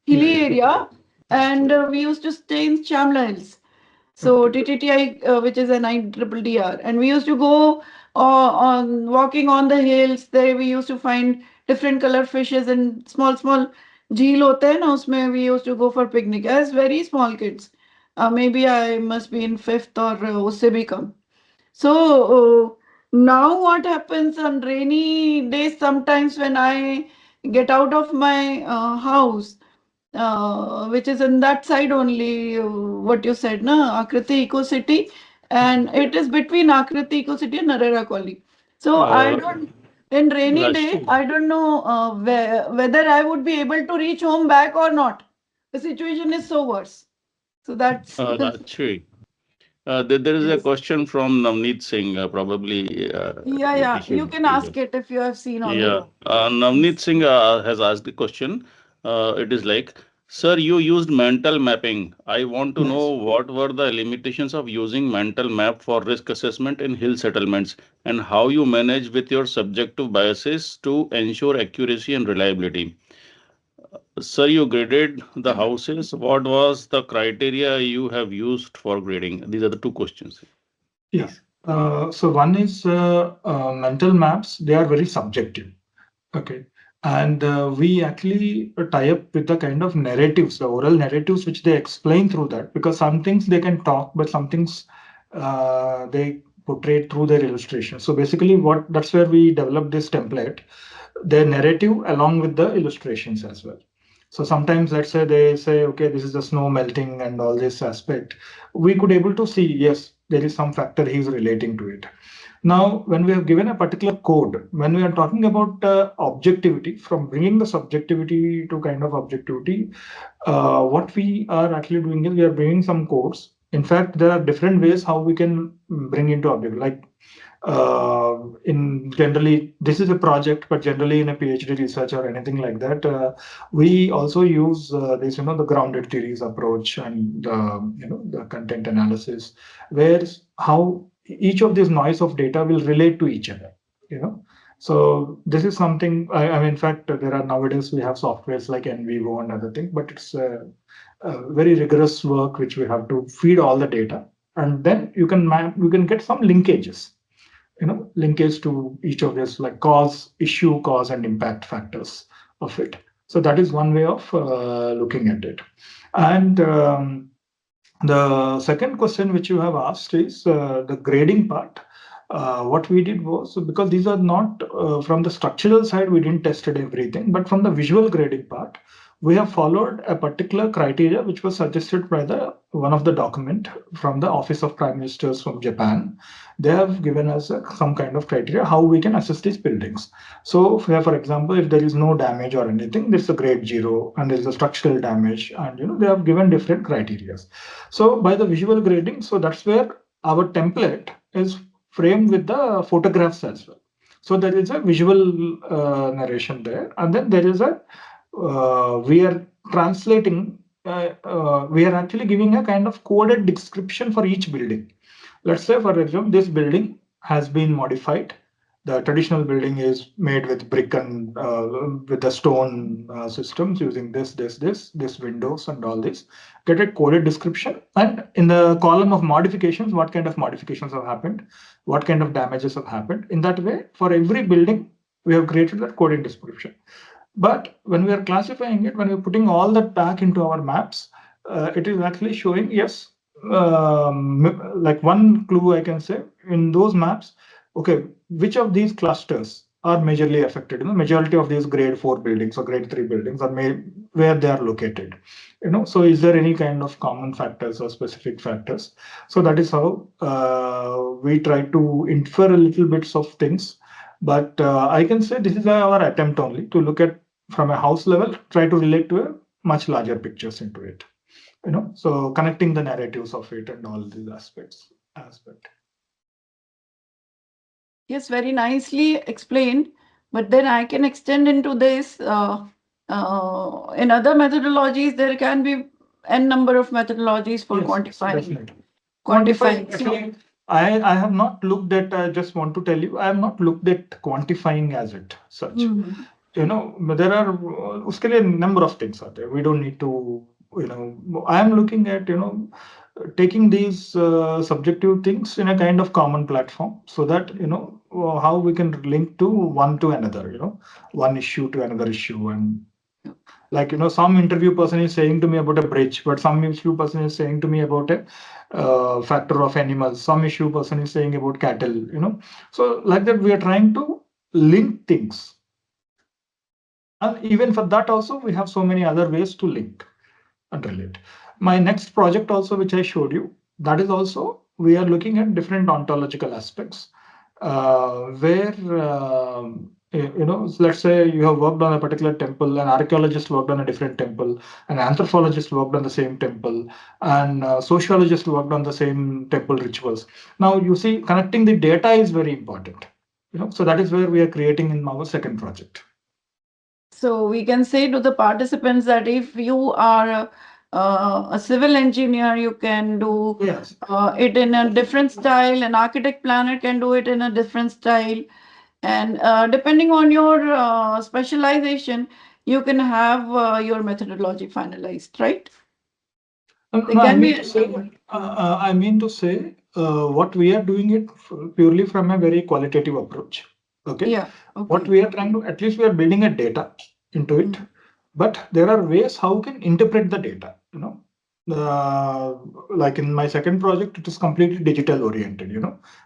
A: hilly
B: Yeah.
A: area,
B: That's
A: and
B: true.
A: we used to stay in Shamla Hills. So
B: Okay.
A: TTTI, which is an IDDR, and we used to go on walking on the hills. There we used to find different color fishes and small झील होते हैं ना उसमें we used to go for picnic as very small kids. Maybe I must be in fifth or उससे भी कम. So now what happens on rainy days sometimes when I get out of my house, which is in that side only, what you said, na, Akriti Eco City, and it is between Akriti Eco City and Narera Colony. So I
C: Uh,
A: don't, in rainy day,
C: Rashmi,
A: I don't know whether I would be able to reach home back or not. The situation is so worse. So that's,
C: Rashmi, there is a
A: yes.
C: question from Navneet Singh, probably
A: Yeah,
C: he
A: you
C: should
A: can
C: read it.
A: ask it if you have seen
C: Yeah,
A: already.
C: Navneet Singh has asked the question. It is like, sir, you used mental mapping. I want to know
B: Yes.
C: what were the limitations of using mental map for risk assessment in hill settlements and how you manage with your subjective biases to ensure accuracy and reliability. Sir, you graded the houses. What was the criteria you have used for grading? These are the two questions.
B: Yeah. So one is mental maps. They are very subjective. Okay. And we actually tie up with the kind of narratives, the oral narratives, which they explain through that, because some things they can talk, but some things they portray through their illustration. So basically, that's where we develop this template, their narrative along with the illustrations as well. So sometimes, let's say they say, okay, this is the snow melting and all this aspect. We could able to see, yes, there is some factor he's relating to it. Now, when we have given a particular code, when we are talking about objectivity, from bringing the subjectivity to kind of objectivity, what we are actually doing is we are bringing some codes. In fact, there are different ways how we can bring into object. Like in generally, this is a project, but generally in a PhD research or anything like that, we also use this, the grounded theories approach and the content analysis, where how each of these noise of data will relate to each other. You know, so this is something. I mean, in fact, there are nowadays we have softwares like NVivo and other things, but it's a very rigorous work which we have to feed all the data, and then you can map. You can get some linkages, linkage to each of this, like cause and impact factors of it. So that is one way of looking at it. And the second question which you have asked is the grading part. What we did was, because these are not from the structural side, we didn't tested everything, but from the visual grading part, we have followed a particular criteria which was suggested by the one of the document from the Office of Prime Ministers from Japan. They have given us some kind of criteria how we can assess these buildings. So, for example, if there is no damage or anything, there's a grade 0, and there is a structural damage, and they have given different criteria. So by the visual grading, so that's where our template is framed with the photographs as well. So there is a visual narration there, and then there is a we are translating. We are actually giving a kind of coded description for each building. Let's say, for example, this building has been modified. The traditional building is made with brick and with the stone systems using this windows and all this. Get a coded description, and in the column of modifications, what kind of modifications have happened, what kind of damages have happened. In that way, for every building, we have created that coded description. But when we are classifying it, when we're putting all that back into our maps, it is actually showing, yes, like one clue I can say in those maps, okay, which of these clusters are majorly affected? Majority of these grade 4 buildings or grade 3 buildings are where they are located. So is there any kind of common factors or specific factors? So that is how we try to infer a little bits of things. But I can say this is our attempt only to look at from a house level, try to relate to a much larger pictures into it. So connecting the narratives of it and all these aspect.
A: Yes, very nicely explained. But then I can extend into this. In other methodologies, there can be n number of methodologies for
B: Yes,
A: quantifying.
B: definitely.
A: Quantifying.
B: Actually, I have not looked at. I just want to tell you, I have not looked at quantifying as it such. There are uske liye number of things are there. We don't need to. I am looking at taking these subjective things in a kind of common platform, so that how we can link to one to another. One issue to another issue, and like some interview person is saying to me about a bridge, but some issue person is saying to me about a factor of animals, some issue person is saying about cattle. So like that we are trying to link things, and even for that also we have so many other ways to link and relate. My next project also, which I showed you, that is also we are looking at different ontological aspects, where let's say you have worked on a particular temple, an archaeologist worked on a different temple, an anthropologist worked on the same temple, and sociologist worked on the same temple rituals. Now you see, connecting the data is very important. So that is where we are creating in our second project.
A: So we can say to the participants that if you are a civil engineer, you can do
B: Yes.
A: it in a different style. An architect planner can do it in a different style. And depending on your specialization, you can have your methodology finalized, right? They
B: No,
A: can be.
B: I mean to say, what we are doing it purely from a very qualitative approach. Okay.
A: Yeah. Okay.
B: What we are trying to, at least we are building a data into it, but there are ways how we can interpret the data. Like in my second project, it is completely digital oriented.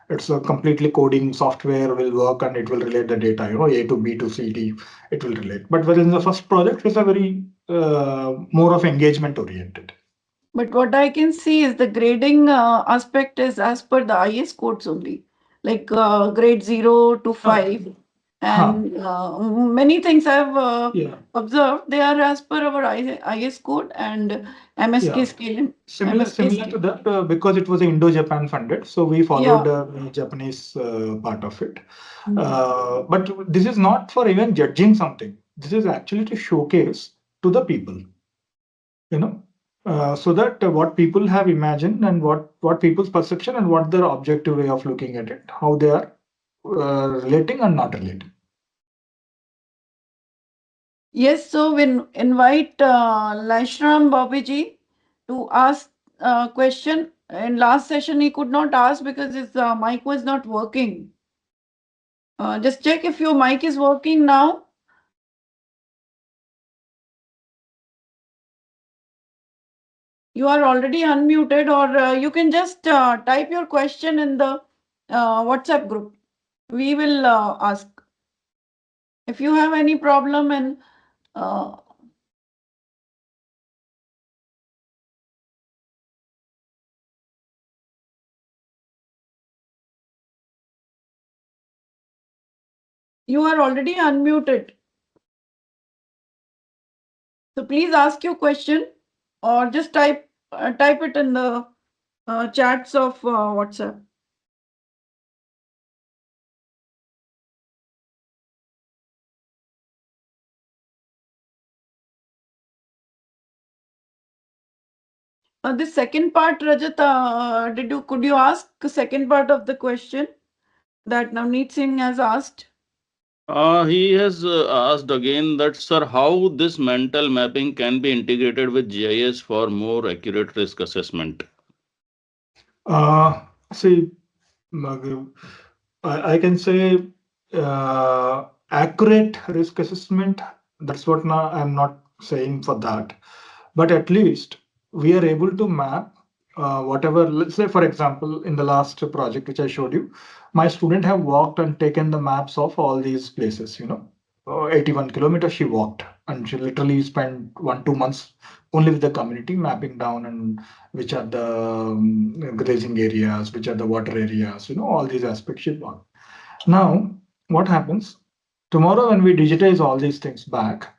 B: It's a completely coding software will work and it will relate the data. A to B to C D, it will relate. But within the first project, it's a very more of engagement oriented.
A: But what I can see is the grading aspect is as per the IS codes only, like grade 0 to 5. And many things I've observed, they are as per our IS code and MSK scale.
B: Similar to that, because it was Indo-Japan funded, so we followed the Japanese part of it. But this is not for even judging something. This is actually to showcase to the people, so that what people have imagined and what people's perception and what their objective way of looking at it, how they are relating and not relating.
A: Yes, so we invite Lashram Babiji to ask a question. In last session, he could not ask because his mic was not working. Just check if your mic is working now. You are already unmuted, or you can just type your question in the WhatsApp group. We will ask. If you have any problem and you are already unmuted. So please ask your question or just type it in the chats of WhatsApp. The second part, Rajat, could you ask the second part of the question that Navneet Singh has asked?
C: He has asked again that, sir, how this mental mapping can be integrated with GIS for more accurate risk assessment.
B: See, I can say accurate risk assessment. That's what now I'm not saying for that, but at least we are able to map whatever. Let's say, for example, in the last project which I showed you, my student have walked and taken the maps of all these places. 81 kilometers she walked, and she literally spent 1-2 months only with the community mapping down and which are the grazing areas, which are the water areas, all these aspects she walked. Now, what happens tomorrow when we digitize all these things back?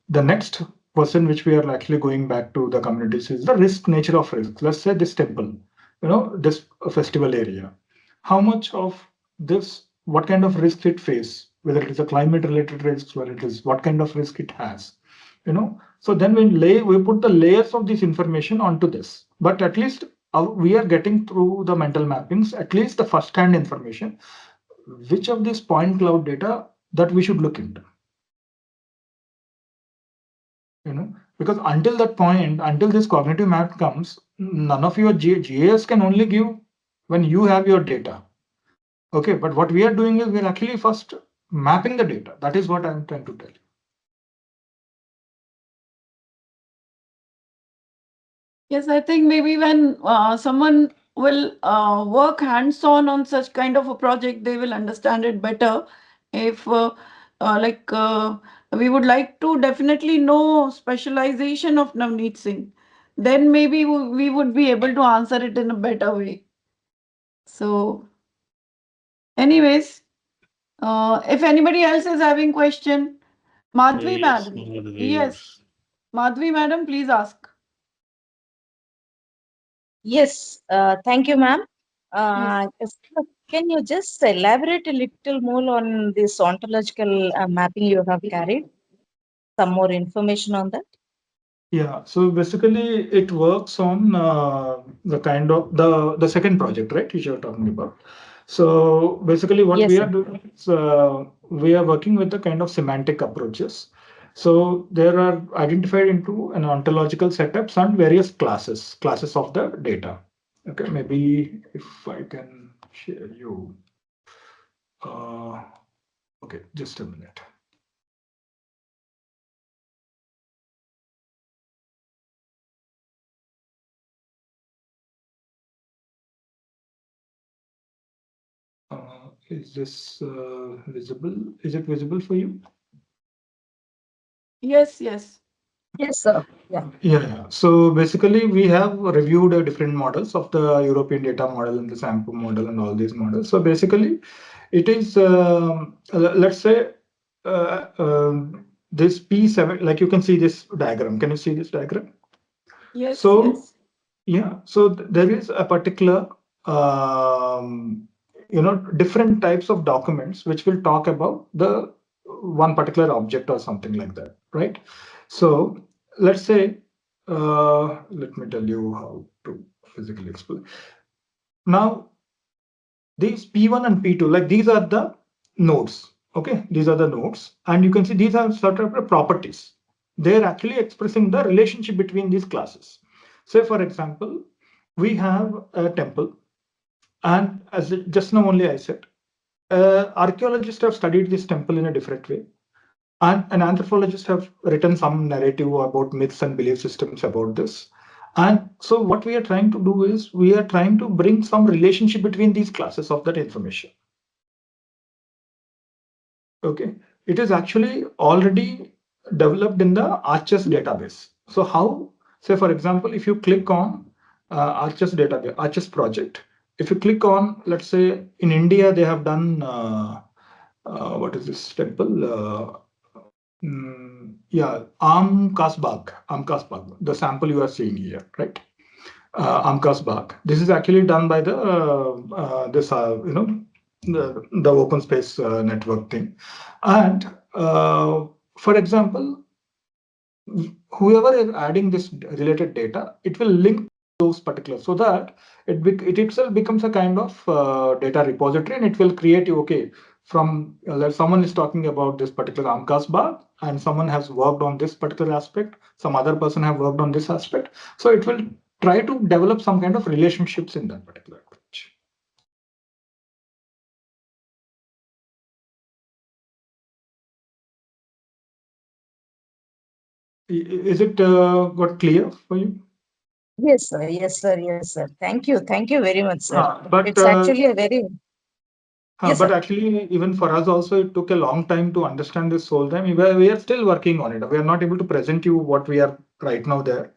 B: The next person which we are actually going back to the communities is the risk nature of risk. Let's say this temple, this festival area. How much of this, what kind of risk it face, whether it is a climate related risks, whether it is what kind of risk it has, So then we put the layers of this information onto this. But at least we are getting through the mental mappings, at least the first hand information, which of this point cloud data that we should look into. Because until that point, until this cognitive map comes, none of your GIS can only give when you have your data. Okay, but what we are doing is we're actually first mapping the data. That is what I'm trying to tell you.
A: Yes, I think maybe when someone will work hands-on such kind of a project, they will understand it better. If we would like to definitely know specialization of Navneet Singh, then maybe we would be able to answer it in a better way. So, anyways, if anybody else is having question, Madhvi
C: Yes,
A: madam.
C: Madhavi.
A: Yes, Madhvi madam, please ask.
E: Yes, thank you, ma'am.
A: Yes.
E: Can you just elaborate a little more on this ontological mapping you have carried? Some more information on that?
B: Yeah, so basically it works on the kind of the second project, right, which you're talking about. So basically what
E: Yes,
B: we are
E: sir.
B: doing is we are working with the kind of semantic approaches. So there are identified into an ontological setups and various classes of the data. Okay, maybe if I can share you. Okay, just a minute. Is this visible? Is it visible for you?
A: Yes, yes.
E: Yes, sir. Yeah.
B: Yeah. So basically, we have reviewed different models of the European data model and the SAMPO model and all these models. So basically, it is, let's say, this P7, like you can see this diagram. Can you see this diagram?
A: Yes,
B: So,
A: yes.
B: yeah, so there is a particular, different types of documents which will talk about the one particular object or something like that, right? So let's say, let me tell you how to physically explain. Now, these P1 and P2, like these are the nodes. Okay, these are the nodes, and you can see these are sort of properties. They're actually expressing the relationship between these classes. Say, for example, we have a temple, and as just now only I said, archaeologists have studied this temple in a different way, and an anthropologist have written some narrative about myths and belief systems about this. And so what we are trying to do is we are trying to bring some relationship between these classes of that information. Okay, it is actually already developed in the Arches database. So how, say for example, if you click on Arches database, Arches project, if you click on, let's say in India, they have done, what is this temple? Yeah, Amkasbag, the sample you are seeing here, right? Amkasbag. This is actually done by the the open space network thing. And for example, whoever is adding this related data, it will link those particulars, so that it itself becomes a kind of data repository, and it will create you, okay, from someone is talking about this particular Amkas bar, and someone has worked on this particular aspect, some other person have worked on this aspect, so it will try to develop some kind of relationships in that particular approach. Is it got clear for you?
E: Yes, sir. Yes, sir. Yes, sir. Thank you. Thank you very much, sir.
B: But
E: It's actually a very, yes,
B: but
E: sir.
B: actually, even for us also, it took a long time to understand this whole time. We are still working on it. We are not able to present you what we are right now there,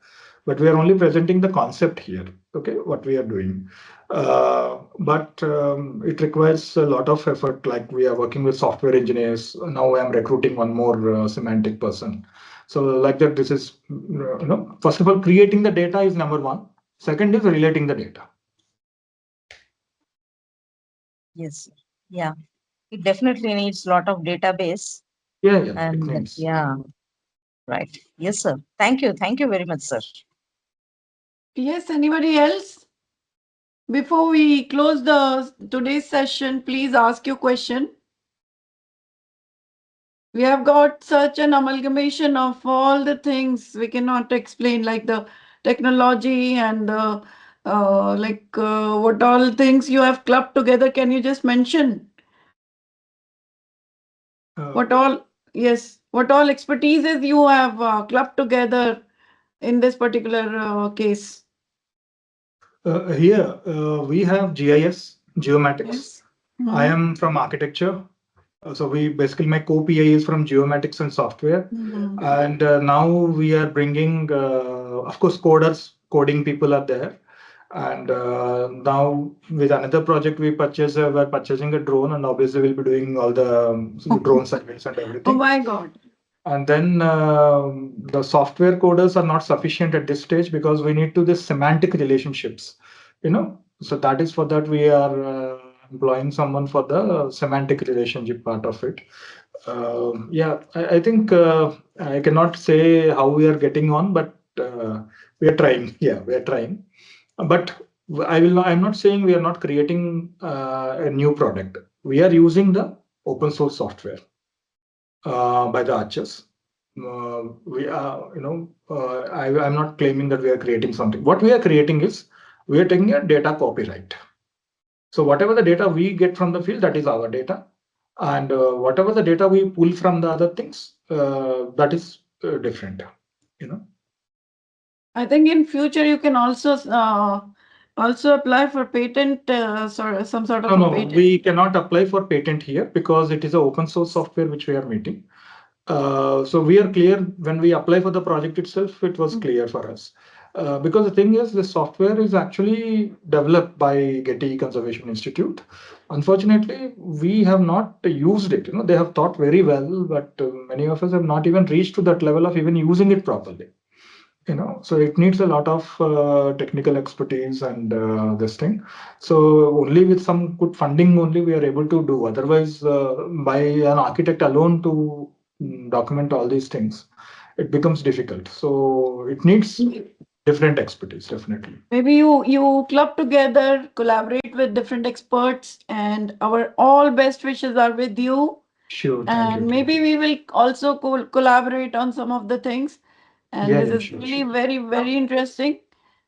B: but we are only presenting the concept here. Okay, what we are doing. But it requires a lot of effort. Like we are working with software engineers. Now I am recruiting one more semantic person. So like that, this is, first of all, creating the data is number one. Second is relating the data.
E: Yes, sir. Yeah. It definitely needs a lot of database.
B: Yeah, yeah, it
E: And
B: needs.
E: yeah, right. Yes, sir. Thank you. Thank you very much, sir.
A: Yes, anybody else? Before we close the today's session, please ask your question. We have got such an amalgamation of all the things we cannot explain, like the technology and the what all things you have clubbed together. Can you just mention what all? Yes, what all expertises you have clubbed together in this particular case?
B: Here we have GIS, geomatics.
A: Yes.
B: I am from architecture. So we basically my co-PA is from geomatics and software. And now we are bringing, of course, coding people are there. And now with another project we're purchasing a drone, and obviously we'll be doing all the drone surveys and
A: Oh
B: everything.
A: my God.
B: And then the software coders are not sufficient at this stage because we need to this semantic relationships, So that is for that we are employing someone for the semantic relationship part of it. Yeah, I think I cannot say how we are getting on, but we are trying. Yeah, we are trying. But I'm not saying we are not creating a new product. We are using the open source software by the archers. We are, I'm not claiming that we are creating something. What we are creating is we are taking a data copyright. So whatever the data we get from the field, that is our data, and whatever the data we pull from the other things, that is different.
A: I think in future you can also apply for patent, some sort of a
B: No,
A: patent.
B: we cannot apply for patent here because it is an open source software which we are meeting. So we are clear when we apply for the project itself, it was clear for us. Because the thing is, the software is actually developed by Getty Conservation Institute. Unfortunately, we have not used it. They have thought very well, but many of us have not even reached to that level of even using it properly. So it needs a lot of technical expertise and this thing. So only with some good funding only we are able to do. Otherwise, by an architect alone to document all these things, it becomes difficult. So it needs different expertise, definitely.
A: Maybe you club together, collaborate with different experts, and our all best wishes are with you.
B: Sure, thank you.
A: And maybe we will also collaborate on some of the things. And
B: Yeah,
A: this
B: yeah,
A: is
B: sure,
A: really
B: sure.
A: very, very interesting.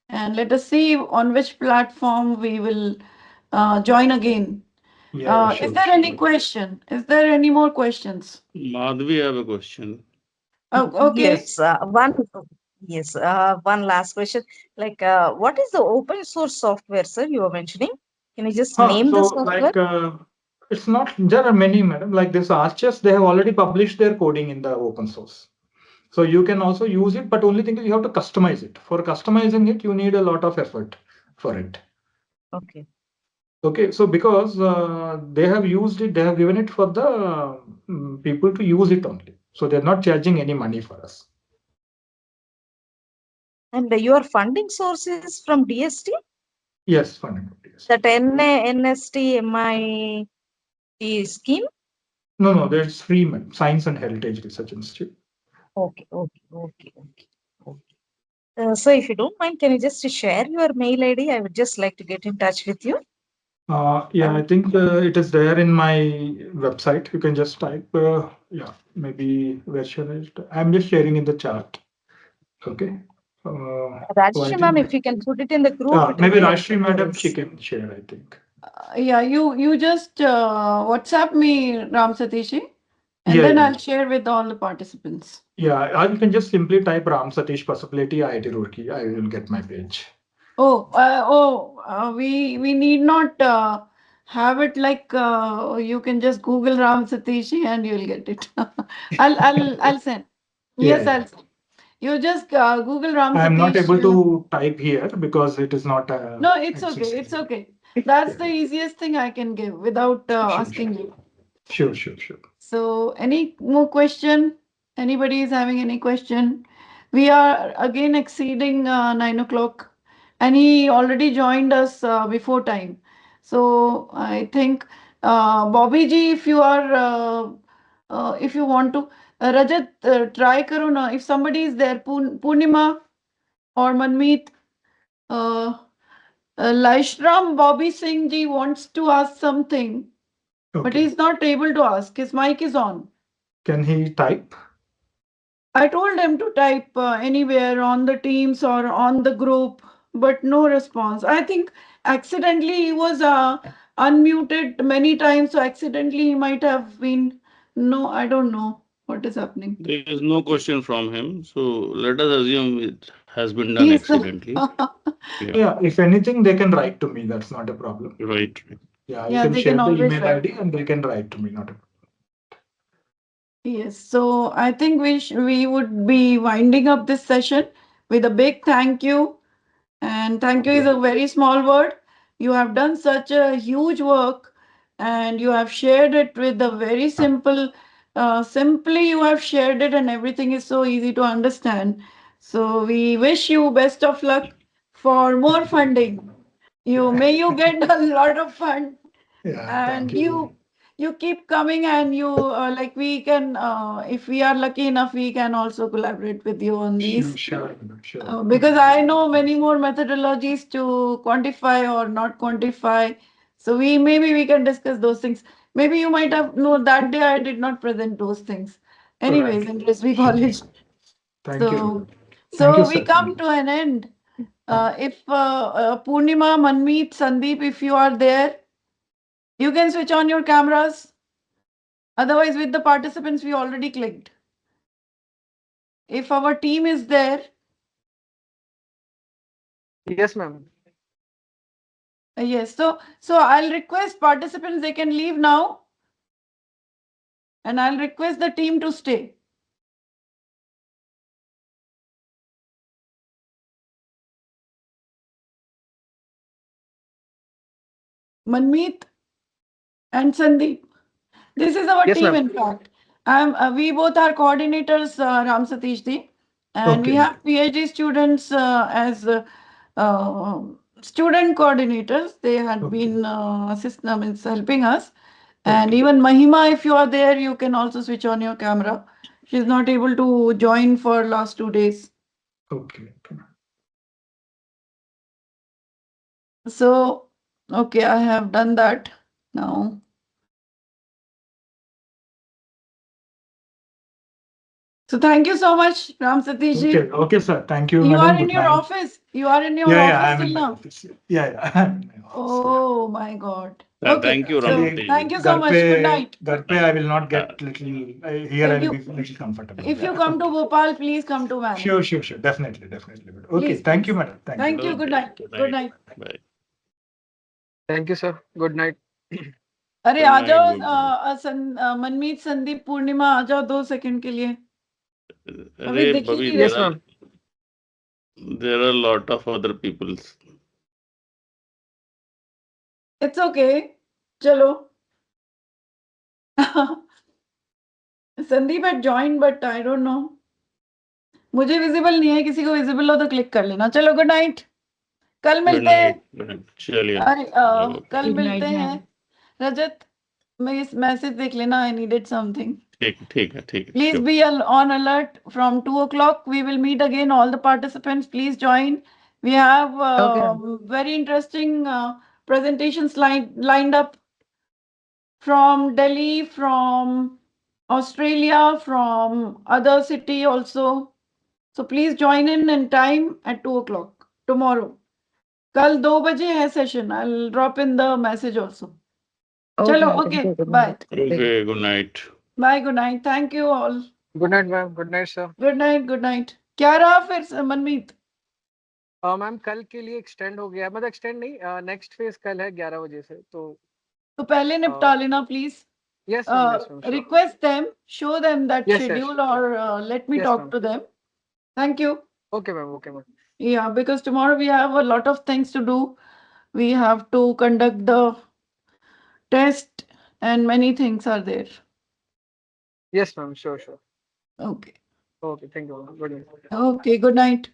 A: And let us see on which platform we will join again.
B: Yeah, yeah,
A: Is
B: sure,
A: there any
B: sure.
A: question? Is there any more questions?
C: Madhvi, I have a question.
A: Oh, okay.
E: Yes, yes, one last question. Like, what is the open source software, sir, you were mentioning? Can you just name
B: So
E: the software?
B: like it's not, there are many, madam, like this Arches, they have already published their coding in the open source. So you can also use it, but only thing is you have to customize it. For customizing it, you need a lot of effort for it.
E: Okay.
B: Okay, so because they have used it, they have given it for the people to use it only. So they're not charging any money for us.
E: And your funding source is from DST?
B: Yes, funding. Yes.
E: That NST MIT scheme?
B: No, there's free Science and Heritage Research Institute.
E: Okay, okay, okay, okay, okay. So if you don't mind, can you just share your mail ID? I would just like to get in touch with you.
B: Yeah, I think it is there in my website. You can just type, yeah, maybe where should I'm just sharing in the chat. Okay. So I
E: Rajshri ma'am,
B: think
E: if you can put it in the group, it will
B: maybe
E: be
B: Rashri
E: helpful for
B: madam, she
E: us.
B: can share, I think.
A: Yeah, you just WhatsApp me, Ramsateesh, and
B: Yeah,
A: then
B: yeah.
A: I'll share with all the participants.
B: Yeah, or you can just simply type Ramsateesh Pashupuleti IIT Roorkee. I will get my page.
A: We need not have it like you can just Google Ram Satish and you'll get it. I'll send.
B: Yeah,
A: Yes,
B: yeah.
A: I'll send. You just Google Ram
B: I am not
A: Satish.
B: able to type here because it is not
A: No, it's okay.
B: accessible.
A: It's okay. That's the
B: Yeah.
A: easiest thing I can give without
B: Sure,
A: asking you.
B: sure, sure, sure.
A: So, any more question? Anybody is having any question? We are again exceeding 9 o'clock, and he already joined us before time. So, I think Bobby ji, if you are, if you want to, Rajat, try karo na. If somebody is there, Purnima or Manmeet, uh, Laishram Bobby Singh ji wants to ask something, but
B: Okay.
A: he's not able to ask. His mic is on.
B: Can he type?
A: I told him to type anywhere on the Teams or on the group, but no response. I think accidentally he was unmuted many times, so accidentally he might have been. No, I don't know what is happening.
C: There is no question from him, so let us assume it has been done
A: He's
C: accidentally. Yeah,
B: Yeah, if anything, they can write to me. That's not a problem.
C: right.
B: Yeah, you
A: yeah,
B: can
A: they
B: share
A: can
B: the
A: always
B: email
A: write.
B: ID and they can write to me. Not a problem.
A: Yes, so I think we would be winding up this session with a big thank you. And thank you is a very small word. You have done such a huge work and you have shared it with a very simple, simply you have shared it and everything is so easy to understand. So we wish you best of luck for more funding. May you get a lot of fund
B: Yeah, thank
A: and
B: you.
A: you keep coming and you like we can if we are lucky enough we can also collaborate with you on
B: Sure,
A: these
B: sure, sure.
A: because I know many more methodologies to quantify or not quantify. So maybe we can discuss those things. Maybe you might have no that day I did not present those things. Anyways,
B: Right.
A: in Risby
B: Sure.
A: College.
B: Thank you.
A: So
B: Thank you,
A: so we
B: sir. Thank
A: come
B: you.
A: to an end. If Purnima, Manmeet, Sandeep, if you are there, you can switch on your cameras. Otherwise, with the participants, we already clicked. If our team is there,
F: Yes, ma'am.
A: yes. So I'll request participants they can leave now, and I'll request the team to stay. Manmeet and Sandeep. This is our
F: Yes,
A: team,
F: ma'am.
A: in fact. We both are coordinators, Ramsateesh ji, and we
B: Okay.
A: have PhD students as uh, student coordinators. They had
B: Okay.
A: been means helping us. And
B: Okay.
A: even Mahima, if you are there, you can also switch on your camera. She's not able to join for last 2 days.
B: Okay.
A: So, okay, I have done that now. So thank you so much, Ram Satish ji.
B: Okay. Okay, sir. Thank you,
A: You
B: madam.
A: are in
B: Good
A: your
B: night.
A: office. You are in your
B: Yeah,
A: office
B: I'm
A: till
B: in my
A: now.
B: office. Yeah, I'm in my office. Yeah.
A: Oh my God. Okay.
C: Thank you,
A: So
B: Actually,
C: Ramsateesh
A: thank
C: ji.
A: you so much. Good night.
B: घर पे I will not
C: Uh,
B: get little. Here I
A: If
B: will
A: you
B: be little comfortable.
A: if you
B: Yeah.
A: come to Bhopal, please come to MANIT.
B: Sure, sure, sure. Definitely, definitely. Okay.
A: Please,
B: Thank you,
A: please.
B: madam. Thank you.
A: Thank you. Good
C: okay,
A: night.
C: good
A: Good
C: night.
A: night.
C: Bye.
F: Thank you, sir. Good night.
A: अरे
C: Good
A: आ
C: night.
A: जाओ
C: Good night.
A: मनमीत संदीप पूर्णिमा आ जाओ 2 second के लिए अभी
C: Arey,
A: दिख ही
C: Bobby,
A: नहीं रहे.
F: Yes, ma'am.
C: there are a lot of other people.
A: It's okay चलो. Sandeep had joined but I don't know. मुझे विजिबल नहीं है, किसी को विजिबल हो तो क्लिक कर लेना. चलो गुड नाइट. कल
C: Good
A: मिलते हैं.
C: night. Good night. चलिए.
A: अरे
C: Okay.
A: कल
E: Good night,
A: मिलते
E: ma'am.
A: हैं. रजत मैं इस मैसेज देख लेना. I needed something.
C: ठीक है,
A: Please
C: sure.
A: be on alert from 2 o'clock. We will meet again. All the participants, please join. We have very interesting presentations lined up from Delhi, from Australia, from other city also. So please join in time at 2 o'clock tomorrow. कल 2 बजे है session. I'll drop in the message also. चलो, okay, bye.
C: Okay, good night.
A: Bye, good night. Thank you all.
F: Good night, ma'am. Good night, sir.
A: Good night, good night. क्या रहा फिर मनमीत?
F: Ma'am कल के लिए एक्सटेंड हो गया, मतलब एक्सटेंड नहीं, नेक्स्ट फेज कल है 11 बजे से,
A: तो पहले निपटा लेना please.
F: Yes ma'am, yes ma'am,
A: Request them, show them that
F: Yes, yes.
A: schedule, or let me
F: Yes,
A: talk
F: ma'am.
A: to them. Thank you.
F: Okay, ma'am. Okay, ma'am.
A: Yeah, because tomorrow we have a lot of things to do. We have to conduct the test and many things are there.
F: Yes, ma'am. Sure, sure.
A: Okay.
F: Okay, thank you, ma'am. Good night.
A: Okay, good night.